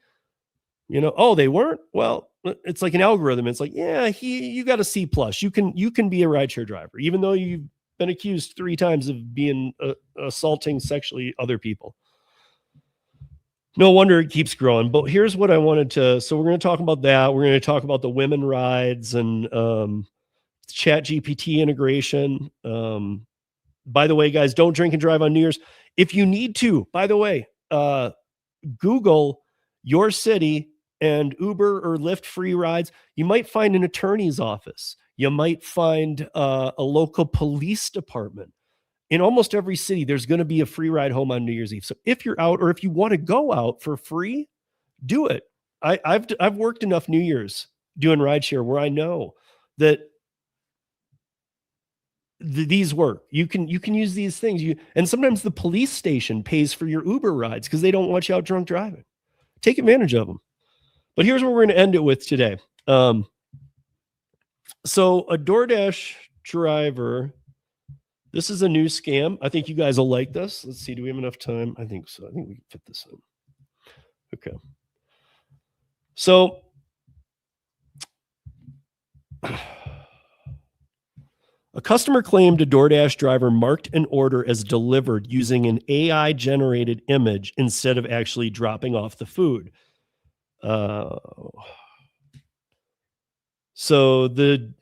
Oh, they weren't. Well, it's like an algorithm. It's like, yeah, you got a C+. You can be a rideshare driver, even though you've been accused 3 times of being assaulting sexually other people. No wonder it keeps growing. But here's what I wanted to. So we're going to talk about that. We're going to talk about the women rides and Chat GPT integration. By the way, guys, don't drink and drive on New Year's. If you need to, by the way, Google your city and Uber or Lyft free rides. You might find an attorney's office. You might find a local police department. In almost every city, there's going to be a free ride home on New Year's Eve. So if you're out or if you want to go out for free, do it. I've worked enough New Year's doing rideshare where I know that these work. You can use these things. And sometimes the police station pays for your Uber rides because they don't want you out drunk driving. Take advantage of them. But here's what we're going to end it with today. So a DoorDash driver, this is a new scam. I think you guys will like this. Let's see. Do we have enough time? I think so. I think we can fit this in. Okay. So a customer claimed a DoorDash driver marked an order as delivered using an AI-generated image instead of actually dropping off the food. So the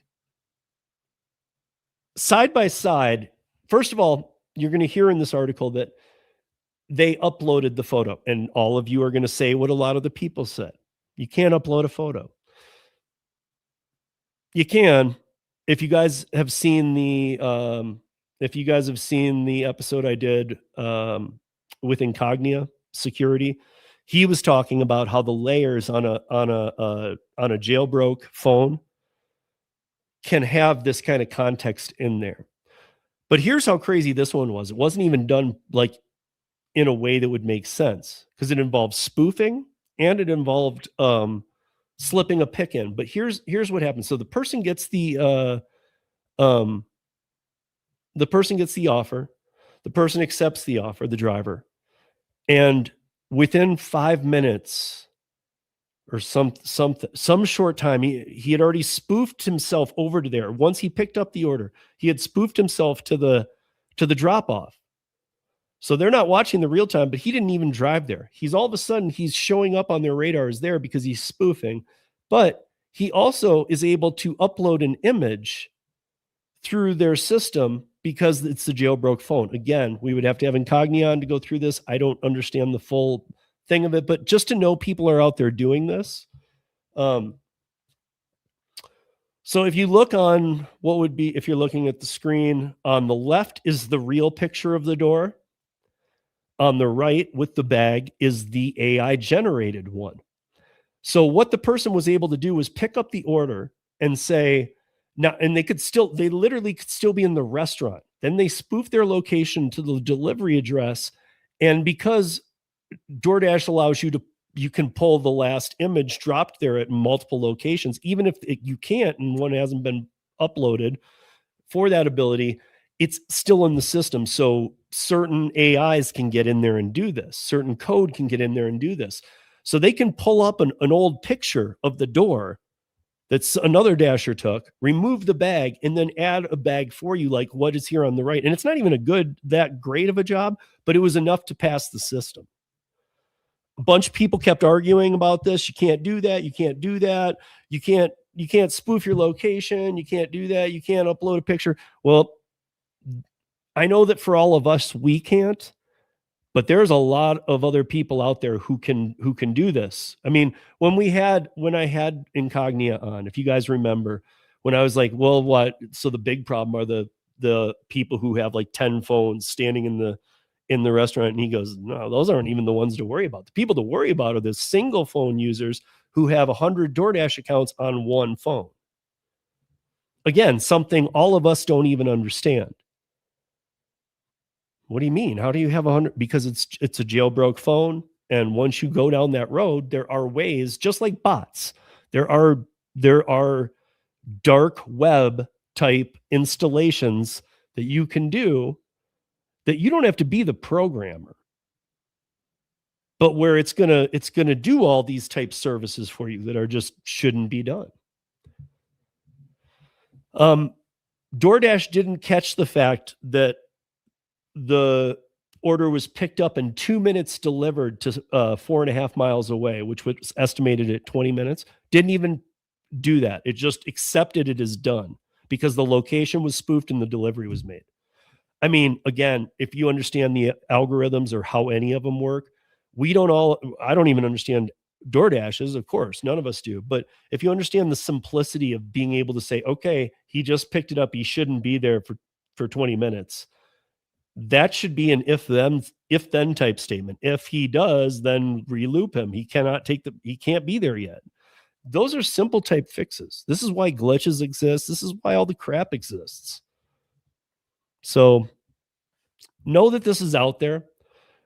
side by side, first of all, you're going to hear in this article that they uploaded the photo, and all of you are going to say what a lot of the people said. You can't upload a photo. You can. If you guys have seen the episode I did with Incognia Security, he was talking about how the layers on a jailbroke phone can have this kind of context in there. But here's how crazy this one was. It wasn't even done like in a way that would make sense because it involved spoofing and it involved slipping a pick in. But here's what happens. So the person gets the offer. The person accepts the offer, the driver, and within 5 minutes or some short time, he had already spoofed himself over to there. Once he picked up the order, he had spoofed himself to the drop off. So they're not watching the real time, but he didn't even drive there. He's all of a sudden he's showing up on their radars there because he's spoofing, but he also is able to upload an image through their system because it's the jailbroke phone. Again, we would have to have Incognia to go through this. I don't understand the full thing of it, but just to know people are out there doing this. So if you look on what would be, if you're looking at the screen, on the left is the real picture of the door. On the right with the bag is the AI generated one. So what the person was able to do was pick up the order and say, now, and they literally could still be in the restaurant. Then they spoof their location to the delivery address. And because DoorDash allows you can pull the last image dropped there at multiple locations, even if you can't and one hasn't been uploaded for that ability, it's still in the system. So certain AIs can get in there and do this. Certain code can get in there and do this. So they can pull up an old picture of the door that's another dasher took, remove the bag, and then add a bag for you, like what is here on the right. And it's not even that great of a job, but it was enough to pass the system. A bunch of people kept arguing about this. You can't do that. You can't do that. You can't spoof your location. You can't do that. You can't upload a picture. Well, I know that for all of us, we can't, but there's a lot of other people out there who can do this. I mean, when I had Incognia on, if you guys remember, when I was like, well, what? So the big problem are the people who have like 10 phones standing in the restaurant. And he goes, no, those aren't even the ones to worry about. The people to worry about are the single phone users who have 100 DoorDash accounts on one phone. Again, something all of us don't even understand. What do you mean? How do you have 100? Because it's a jailbroke phone. And once you go down that road, there are ways, just like bots, there are dark web type installations that you can do that you don't have to be the programmer, but where it's gonna do all these type services for you that are just shouldn't be done. DoorDash didn't catch the fact that the order was picked up in 2 minutes, delivered to 4.5 miles away, which was estimated at 20 minutes. Didn't even do that. It just accepted it as done because the location was spoofed and the delivery was made. I mean, again, if you understand the algorithms or how any of them work, I don't even understand DoorDash's, of course, none of us do. But if you understand the simplicity of being able to say, okay, he just picked it up, he shouldn't be there for 20 minutes. That should be an if then type statement. If he does, then reloop him. He can't be there yet. Those are simple type fixes. This is why glitches exist. This is why all the crap exists. So know that this is out there.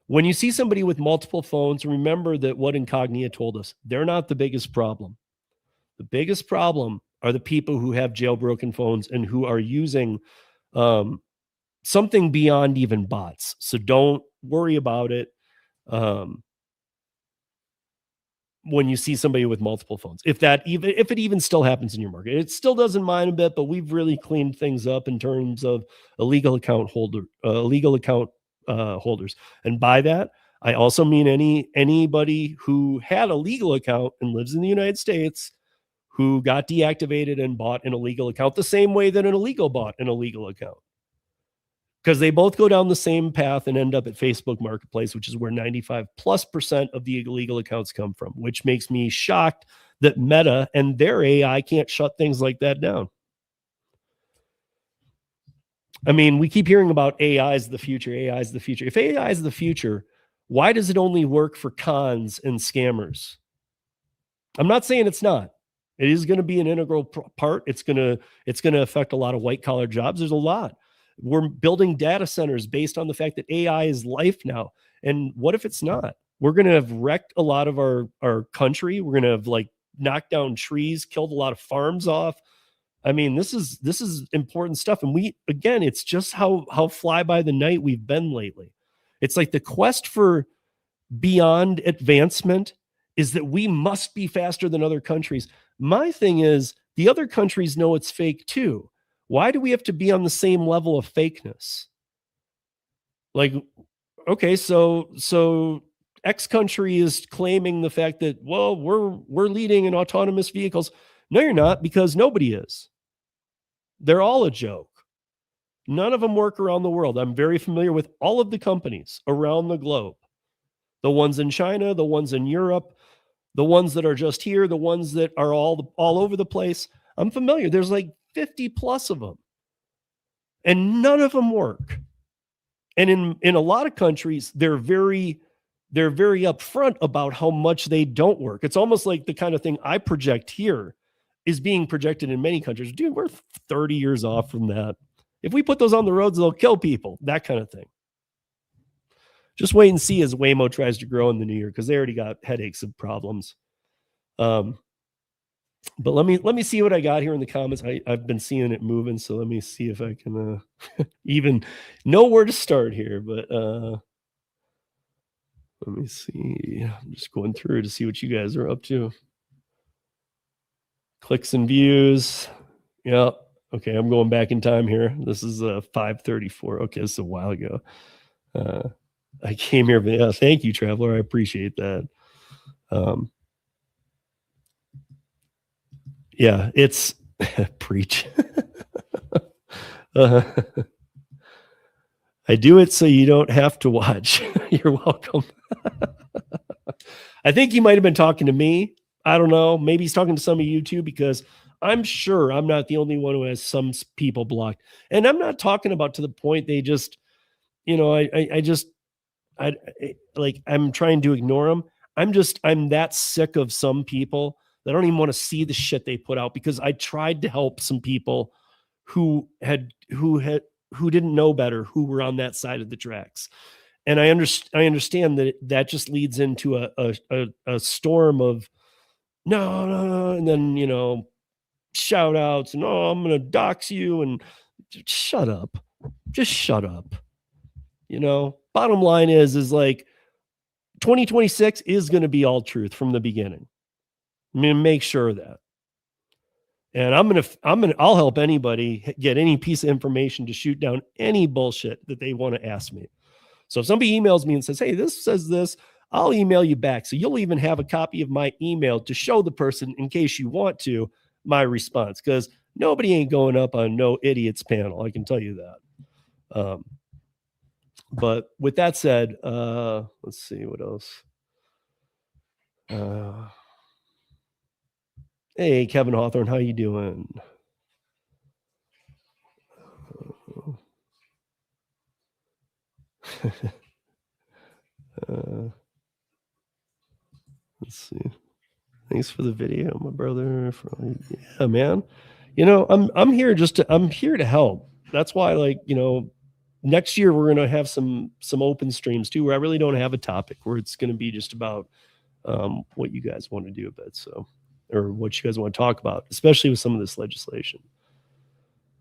When you see somebody with multiple phones, remember that what Incognia told us, they're not the biggest problem. The biggest problem are the people who have jailbroken phones and who are using something beyond even bots. So don't worry about it when you see somebody with multiple phones. If it even still happens in your market, it still doesn't mind a bit, but we've really cleaned things up in terms of illegal account holders. And by that, I also mean anybody who had a legal account and lives in the United States who got deactivated and bought an illegal account the same way that an illegal bought an illegal account. Because they both go down the same path and end up at Facebook Marketplace, which is where 95+% of the illegal accounts come from, which makes me shocked that Meta and their AI can't shut things like that down. I mean, we keep hearing about AI is the future. AI is the future. If AI is the future, why does it only work for cons and scammers? I'm not saying it's not. It is going to be an integral part. It's going to affect a lot of white collar jobs. There's a lot. We're building data centers based on the fact that AI is life now. And what if it's not? We're going to have wrecked a lot of our country. We're going to have like knocked down trees, killed a lot of farms off. I mean, this is important stuff. And it's just how fly by the night we've been lately. It's like the quest for beyond advancement is that we must be faster than other countries. My thing is the other countries know it's fake too. Why do we have to be on the same level of fakeness? Like, okay, so X country is claiming the fact that, well, we're leading in autonomous vehicles. No, you're not, because nobody is. They're all a joke. None of them work around the world. I'm very familiar with all of the companies around the globe. The ones in China, the ones in Europe, the ones that are just here, the ones that are all over the place. I'm familiar. There's like 50 plus of them. And none of them work. And in a lot of countries, they're very upfront about how much they don't work. It's almost like the kind of thing I project here is being projected in many countries. Dude, we're 30 years off from that. If we put those on the roads, they'll kill people. That kind of thing. Just wait and see as Waymo tries to grow in the new year, because they already got headaches and problems. But let me see what I got here in the comments. I've been seeing it moving, so let me see if I can even know where to start here. But Let me see. I'm just going through to see what you guys are up to. Clicks and views. Yeah. Okay, I'm going back in time here. This is 5:34. Okay, this is a while ago. I came here, but yeah, thank you, Traveler. I appreciate that. Yeah, it's preach. I do it so you don't have to watch. You're welcome. I think he might have been talking to me. I don't know. Maybe he's talking to some of you too, because I'm sure I'm not the only one who has some people blocked. And I'm not talking about to the point they just, I'm trying to ignore them. I'm that sick of some people that I don't even want to see the shit they put out, because I tried to help some people who didn't know better, who were on that side of the tracks. And I understand that just leads into a storm of no, and then shout outs and I'm gonna dox you, and shut up. Just shut up. Bottom line is like 2026 is going to be all truth from the beginning. I'm going to make sure of that. And I'll help anybody get any piece of information to shoot down any bullshit that they want to ask me. So if somebody emails me and says, hey, this says this, I'll email you back. So you'll even have a copy of my email to show the person, in case you want to, my response, because nobody ain't going up on no idiots panel. I can tell you that. But with that said, let's see what else. Hey, Kevin Hawthorne, how you doing? Let's see. Thanks for the video, my brother. Yeah, man. I'm here I'm here to help. That's why, next year we're gonna have some open streams too, where I really don't have a topic, where it's gonna be just about what you guys want to do a bit, or what you guys want to talk about, especially with some of this legislation.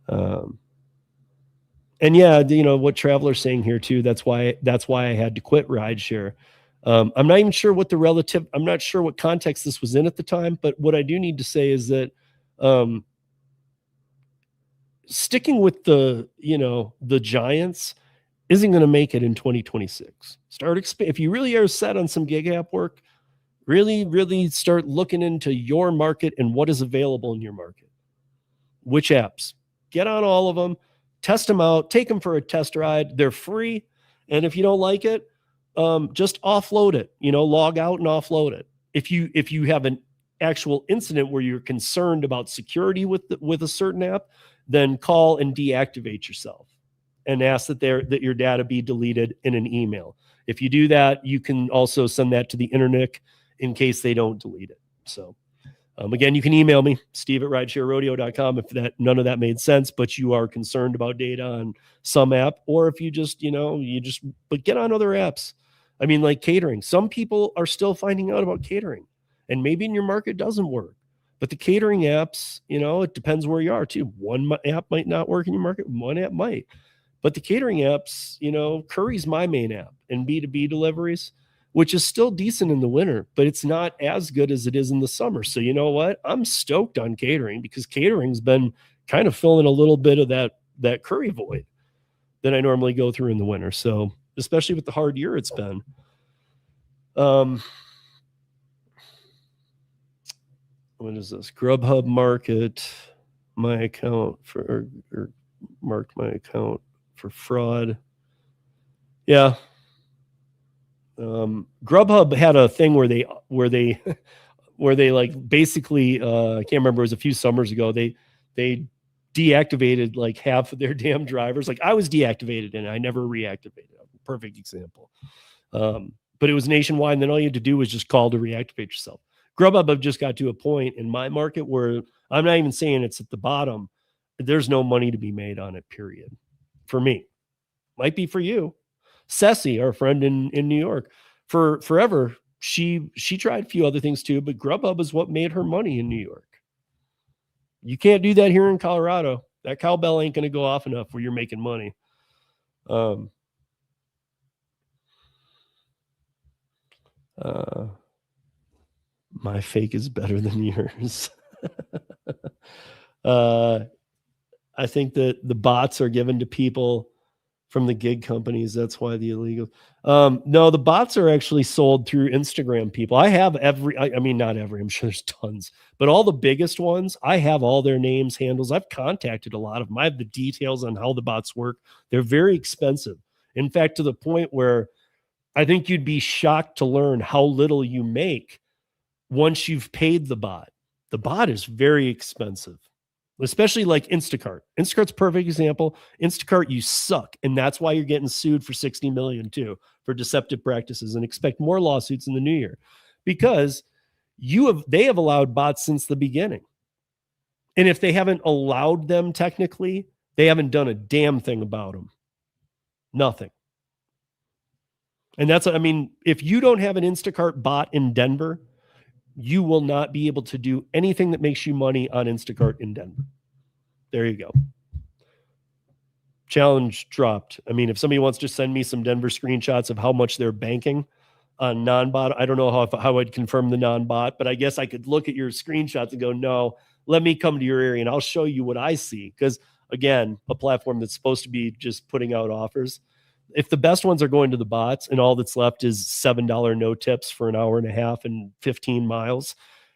And yeah, what Traveler's saying here too. That's why I had to quit rideshare. I'm not even sure I'm not sure what context this was in at the time, but what I do need to say is that sticking with the giants isn't going to make it in 2026. If you really are set on some gig app work, really, really start looking into your market and what is available in your market. Which apps? Get on all of them, test them out, take them for a test ride. They're free. And if you don't like it, just offload it, log out and offload it. If you have an actual incident where you're concerned about security with a certain app, then call and deactivate yourself and ask that your data be deleted in an email. If you do that, you can also send that to the internet in case they don't delete it. So again, you can email me, steve@ridesharerodeo.com, if none of that made sense, but you are concerned about data on some app, or if you just, but get on other apps. I mean, like catering. Some people are still finding out about catering, and maybe in your market doesn't work. But the catering apps, it depends where you are too. One app might not work in your market, one app might. But the catering apps, Courier's my main app, and B2B deliveries, which is still decent in the winter, but it's not as good as it is in the summer. So you know what? I'm stoked on catering, because catering's been kind of filling a little bit of that Courier void that I normally go through in the winter. So especially with the hard year it's been. What is this? Grubhub market my account or marked my account for fraud. Yeah. Grubhub had a thing where they like basically I can't remember, it was a few summers ago, they deactivated like half of their damn drivers. Like I was deactivated and I never reactivated. Perfect example. But it was nationwide, and then all you had to do was just call to reactivate yourself. Grubhub have just got to a point in my market where I'm not even saying it's at the bottom. There's no money to be made on it, period. For me. Might be for you. Ceci, our friend in New York, for forever, she tried a few other things too, but Grubhub is what made her money in New York. You can't do that here in Colorado. That cowbell ain't going to go off enough where you're making money. My fake is better than yours. I think that the bots are given to people from the gig companies. That's why the illegal. No, the bots are actually sold through Instagram people. I have I mean, not every, I'm sure there's tons, but all the biggest ones, I have all their names, handles. I've contacted a lot of them. I have the details on how the bots work. They're very expensive. In fact, to the point where I think you'd be shocked to learn how little you make once you've paid the bot. The bot is very expensive, especially like Instacart. Instacart's a perfect example. Instacart, you suck. And that's why you're getting sued for 60 million too, for deceptive practices, and expect more lawsuits in the new year because they have allowed bots since the beginning. And if they haven't allowed them technically, they haven't done a damn thing about them. Nothing. And that's, I mean, if you don't have an Instacart bot in Denver, you will not be able to do anything that makes you money on Instacart in Denver. There you go. Challenge dropped. I mean, if somebody wants to send me some Denver screenshots of how much they're banking on non-bot, I don't know how I'd confirm the non-bot, but I guess I could look at your screenshots and go, no, let me come to your area and I'll show you what I see. Because again, a platform that's supposed to be just putting out offers. If the best ones are going to the bots and all that's left is $7 no tips for an hour and a half and 15 miles,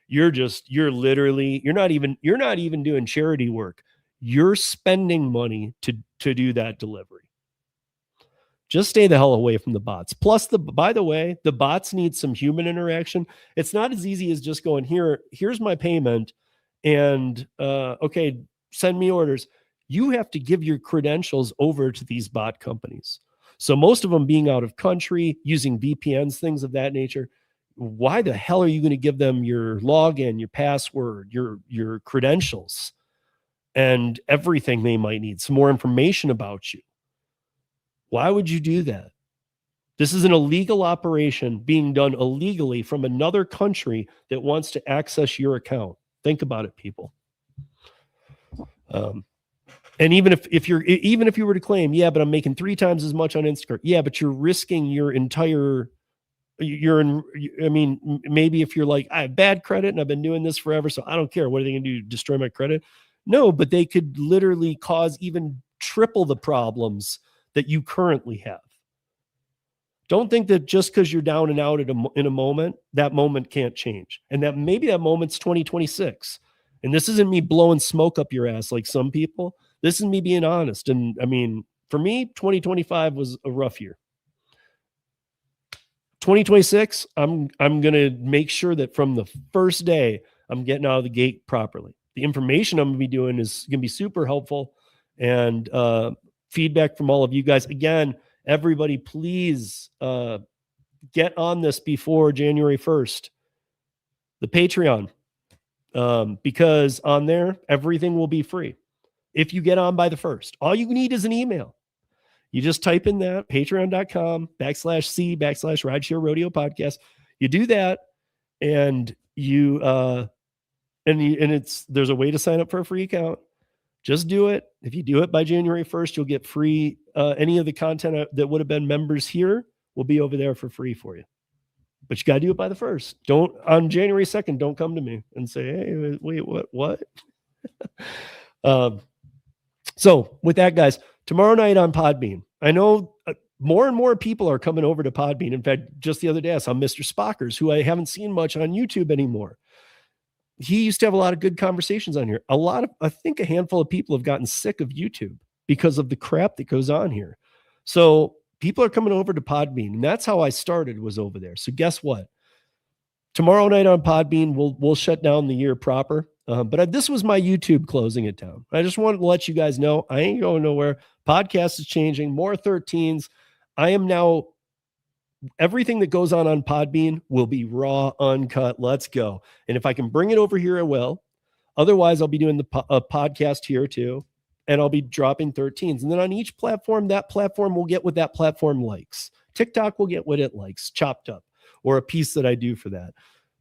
you're not even doing charity work. You're spending money to do that delivery. Just stay the hell away from the bots. Plus, by the way, the bots need some human interaction. It's not as easy as just going, here's my payment and okay, send me orders. You have to give your credentials over to these bot companies. So most of them being out of country, using VPNs, things of that nature. Why the hell are you going to give them your login, your password, your credentials, and everything they might need, some more information about you? Why would you do that? This is an illegal operation being done illegally from another country that wants to access your account. Think about it, people. And even if you were to claim, yeah, but I'm making 3 times as much on Instacart. Yeah, but you're risking your entire, maybe if you're like, I have bad credit and I've been doing this forever, so I don't care. What are they going to do? Destroy my credit? No, but they could literally cause even triple the problems that you currently have. Don't think that just because you're down and out in a moment, that moment can't change. And that maybe that moment's 2026. And this isn't me blowing smoke up your ass like some people. This is me being honest. And I mean, for me, 2025 was a rough year. 2026, I'm going to make sure that from the first day, I'm getting out of the gate properly. The information I'm going to be doing is going to be super helpful, and feedback from all of you guys. Again, everybody, please get on this before January 1st. The Patreon, because on there, everything will be free. If you get on by the 1st, all you need is an email. You just type in that patreon.com/C/Rideshare Rodeo Podcast. You do that, and there's a way to sign up for a free account. Just do it. If you do it by January 1st, you'll get free. Any of the content that would have been members here will be over there for free for you. But you got to do it by the 1st. Don't on January 2nd. Don't come to me and say, "Hey, wait, what?" So with that, guys, tomorrow night on Podbean, I know more and more people are coming over to Podbean. In fact, just the other day, I saw Mr. Spockers, who I haven't seen much on YouTube anymore. He used to have a lot of good conversations on here. I think a handful of people have gotten sick of YouTube because of the crap that goes on here. So people are coming over to Podbean, and that's how I started, was over there. So guess what? Tomorrow night on Podbean, we'll shut down the year proper. But this was my YouTube closing it down. I just wanted to let you guys know I ain't going nowhere. Podcast is changing. More 13s. I am now, everything that goes on Podbean will be raw, uncut. Let's go. And if I can bring it over here, I will. Otherwise, I'll be doing a podcast here too. And I'll be dropping 13s. And then on each platform, that platform will get what that platform likes. TikTok will get what it likes, chopped up, or a piece that I do for that.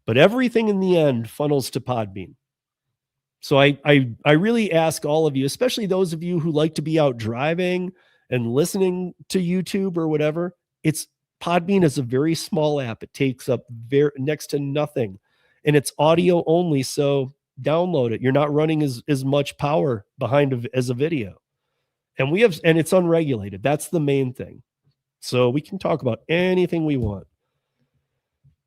But everything in the end funnels to Podbean. So I really ask all of you, especially those of you who like to be out driving and listening to YouTube or whatever, it's Podbean is a very small app. It takes up next to nothing, and it's audio only. So download it. You're not running as much power behind as a video. And it's unregulated. That's the main thing. So we can talk about anything we want.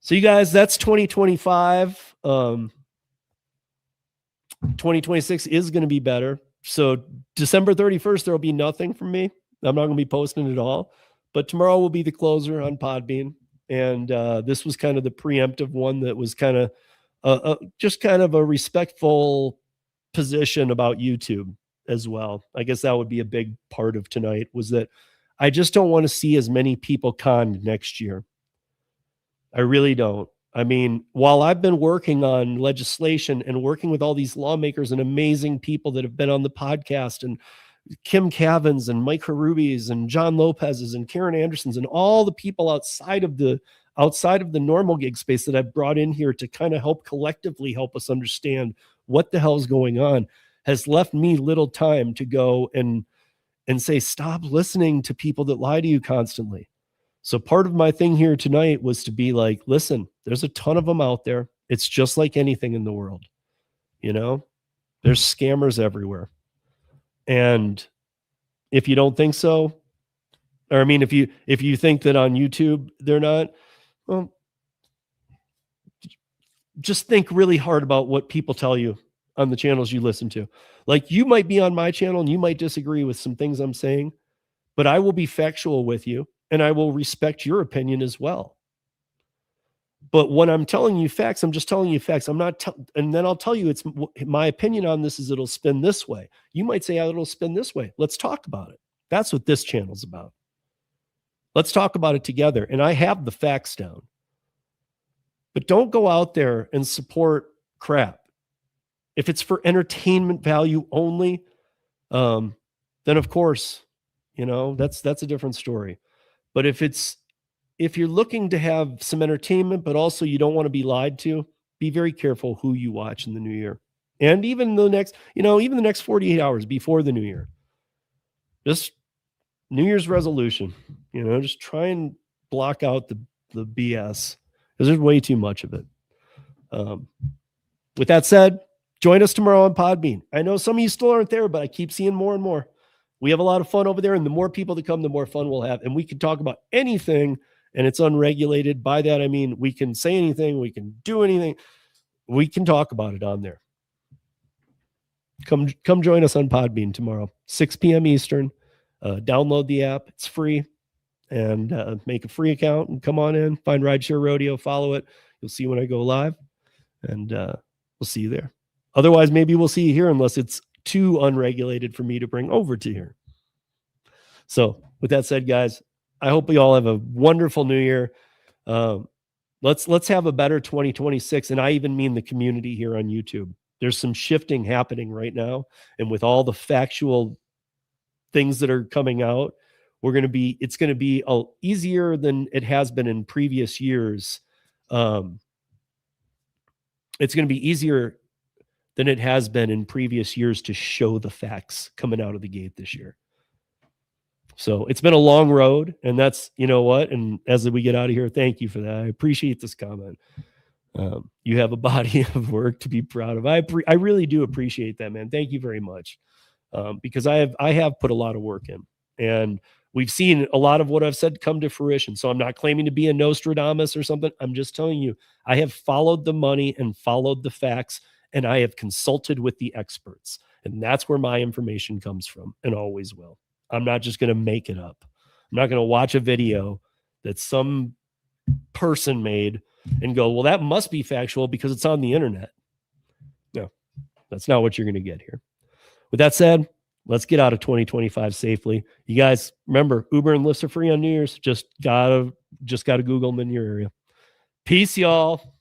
So you guys, that's 2025. 2026 is going to be better. So December 31st, there'll be nothing from me. I'm not going to be posting at all. But tomorrow will be the closer on Podbean. And this was kind of the preemptive one that was kind of just kind of a respectful position about YouTube as well. I guess that would be a big part of tonight, was that I just don't want to see as many people conned next year. I really don't. I mean, while I've been working on legislation and working with all these lawmakers and amazing people that have been on the podcast, and Kim Cavins and Mike Harubis and John Lopez's and Karen Anderson's and all the people outside of the normal gig space that I've brought in here to kind of collectively help us understand what the hell is going on, has left me little time to go and say, stop listening to people that lie to you constantly. So part of my thing here tonight was to be like, listen, there's a ton of them out there. It's just like anything in the world. You know, there's scammers everywhere. And if you don't think so, or I mean, if you think that on YouTube they're not, well, just think really hard about what people tell you on the channels you listen to. Like, you might be on my channel and you might disagree with some things I'm saying, but I will be factual with you and I will respect your opinion as well. But when I'm telling you facts, I'm just telling you facts. I'm not, and then I'll tell you, it's my opinion on this is it'll spin this way. You might say, it'll spin this way. Let's talk about it. That's what this channel's about. Let's talk about it together. And I have the facts down. But don't go out there and support crap. If it's for entertainment value only, then of course, you know, that's a different story. But if you're looking to have some entertainment, but also you don't want to be lied to, be very careful who you watch in the new year. And even the next 48 hours before the new year. Just New Year's resolution, just try and block out the BS, because there's way too much of it. With that said, join us tomorrow on Podbean. I know some of you still aren't there, but I keep seeing more and more. We have a lot of fun over there, and the more people that come, the more fun we'll have. And we can talk about anything, and it's unregulated. By that, I mean, we can say anything, we can do anything. We can talk about it on there. Come join us on Podbean tomorrow, 6 p.m. Eastern. Download the app. It's free. And make a free account and come on in. Find Rideshare Rodeo. Follow it. You'll see when I go live. And we'll see you there. Otherwise, maybe we'll see you here, unless it's too unregulated for me to bring over to here. So with that said, guys, I hope you all have a wonderful new year. Let's have a better 2026. And I even mean the community here on YouTube. There's some shifting happening right now. And with all the factual things that are coming out, it's going to be easier than it has been in previous years. It's going to be easier than it has been in previous years to show the facts coming out of the gate this year. So it's been a long road, and that's, you know what? And as we get out of here, thank you for that. I appreciate this comment. You have a body of work to be proud of. I really do appreciate that, man. Thank you very much. Because I have put a lot of work in, and we've seen a lot of what I've said come to fruition. So I'm not claiming to be a Nostradamus or something. I'm just telling you, I have followed the money and followed the facts, and I have consulted with the experts. And that's where my information comes from, and always will. I'm not just going to make it up. I'm not going to watch a video that some person made and go, well, that must be factual because it's on the internet. No, that's not what you're going to get here. With that said, let's get out of 2025 safely. You guys remember, Uber and Lyft are free on New Year's. Just gotta Google them in your area. Peace, y'all.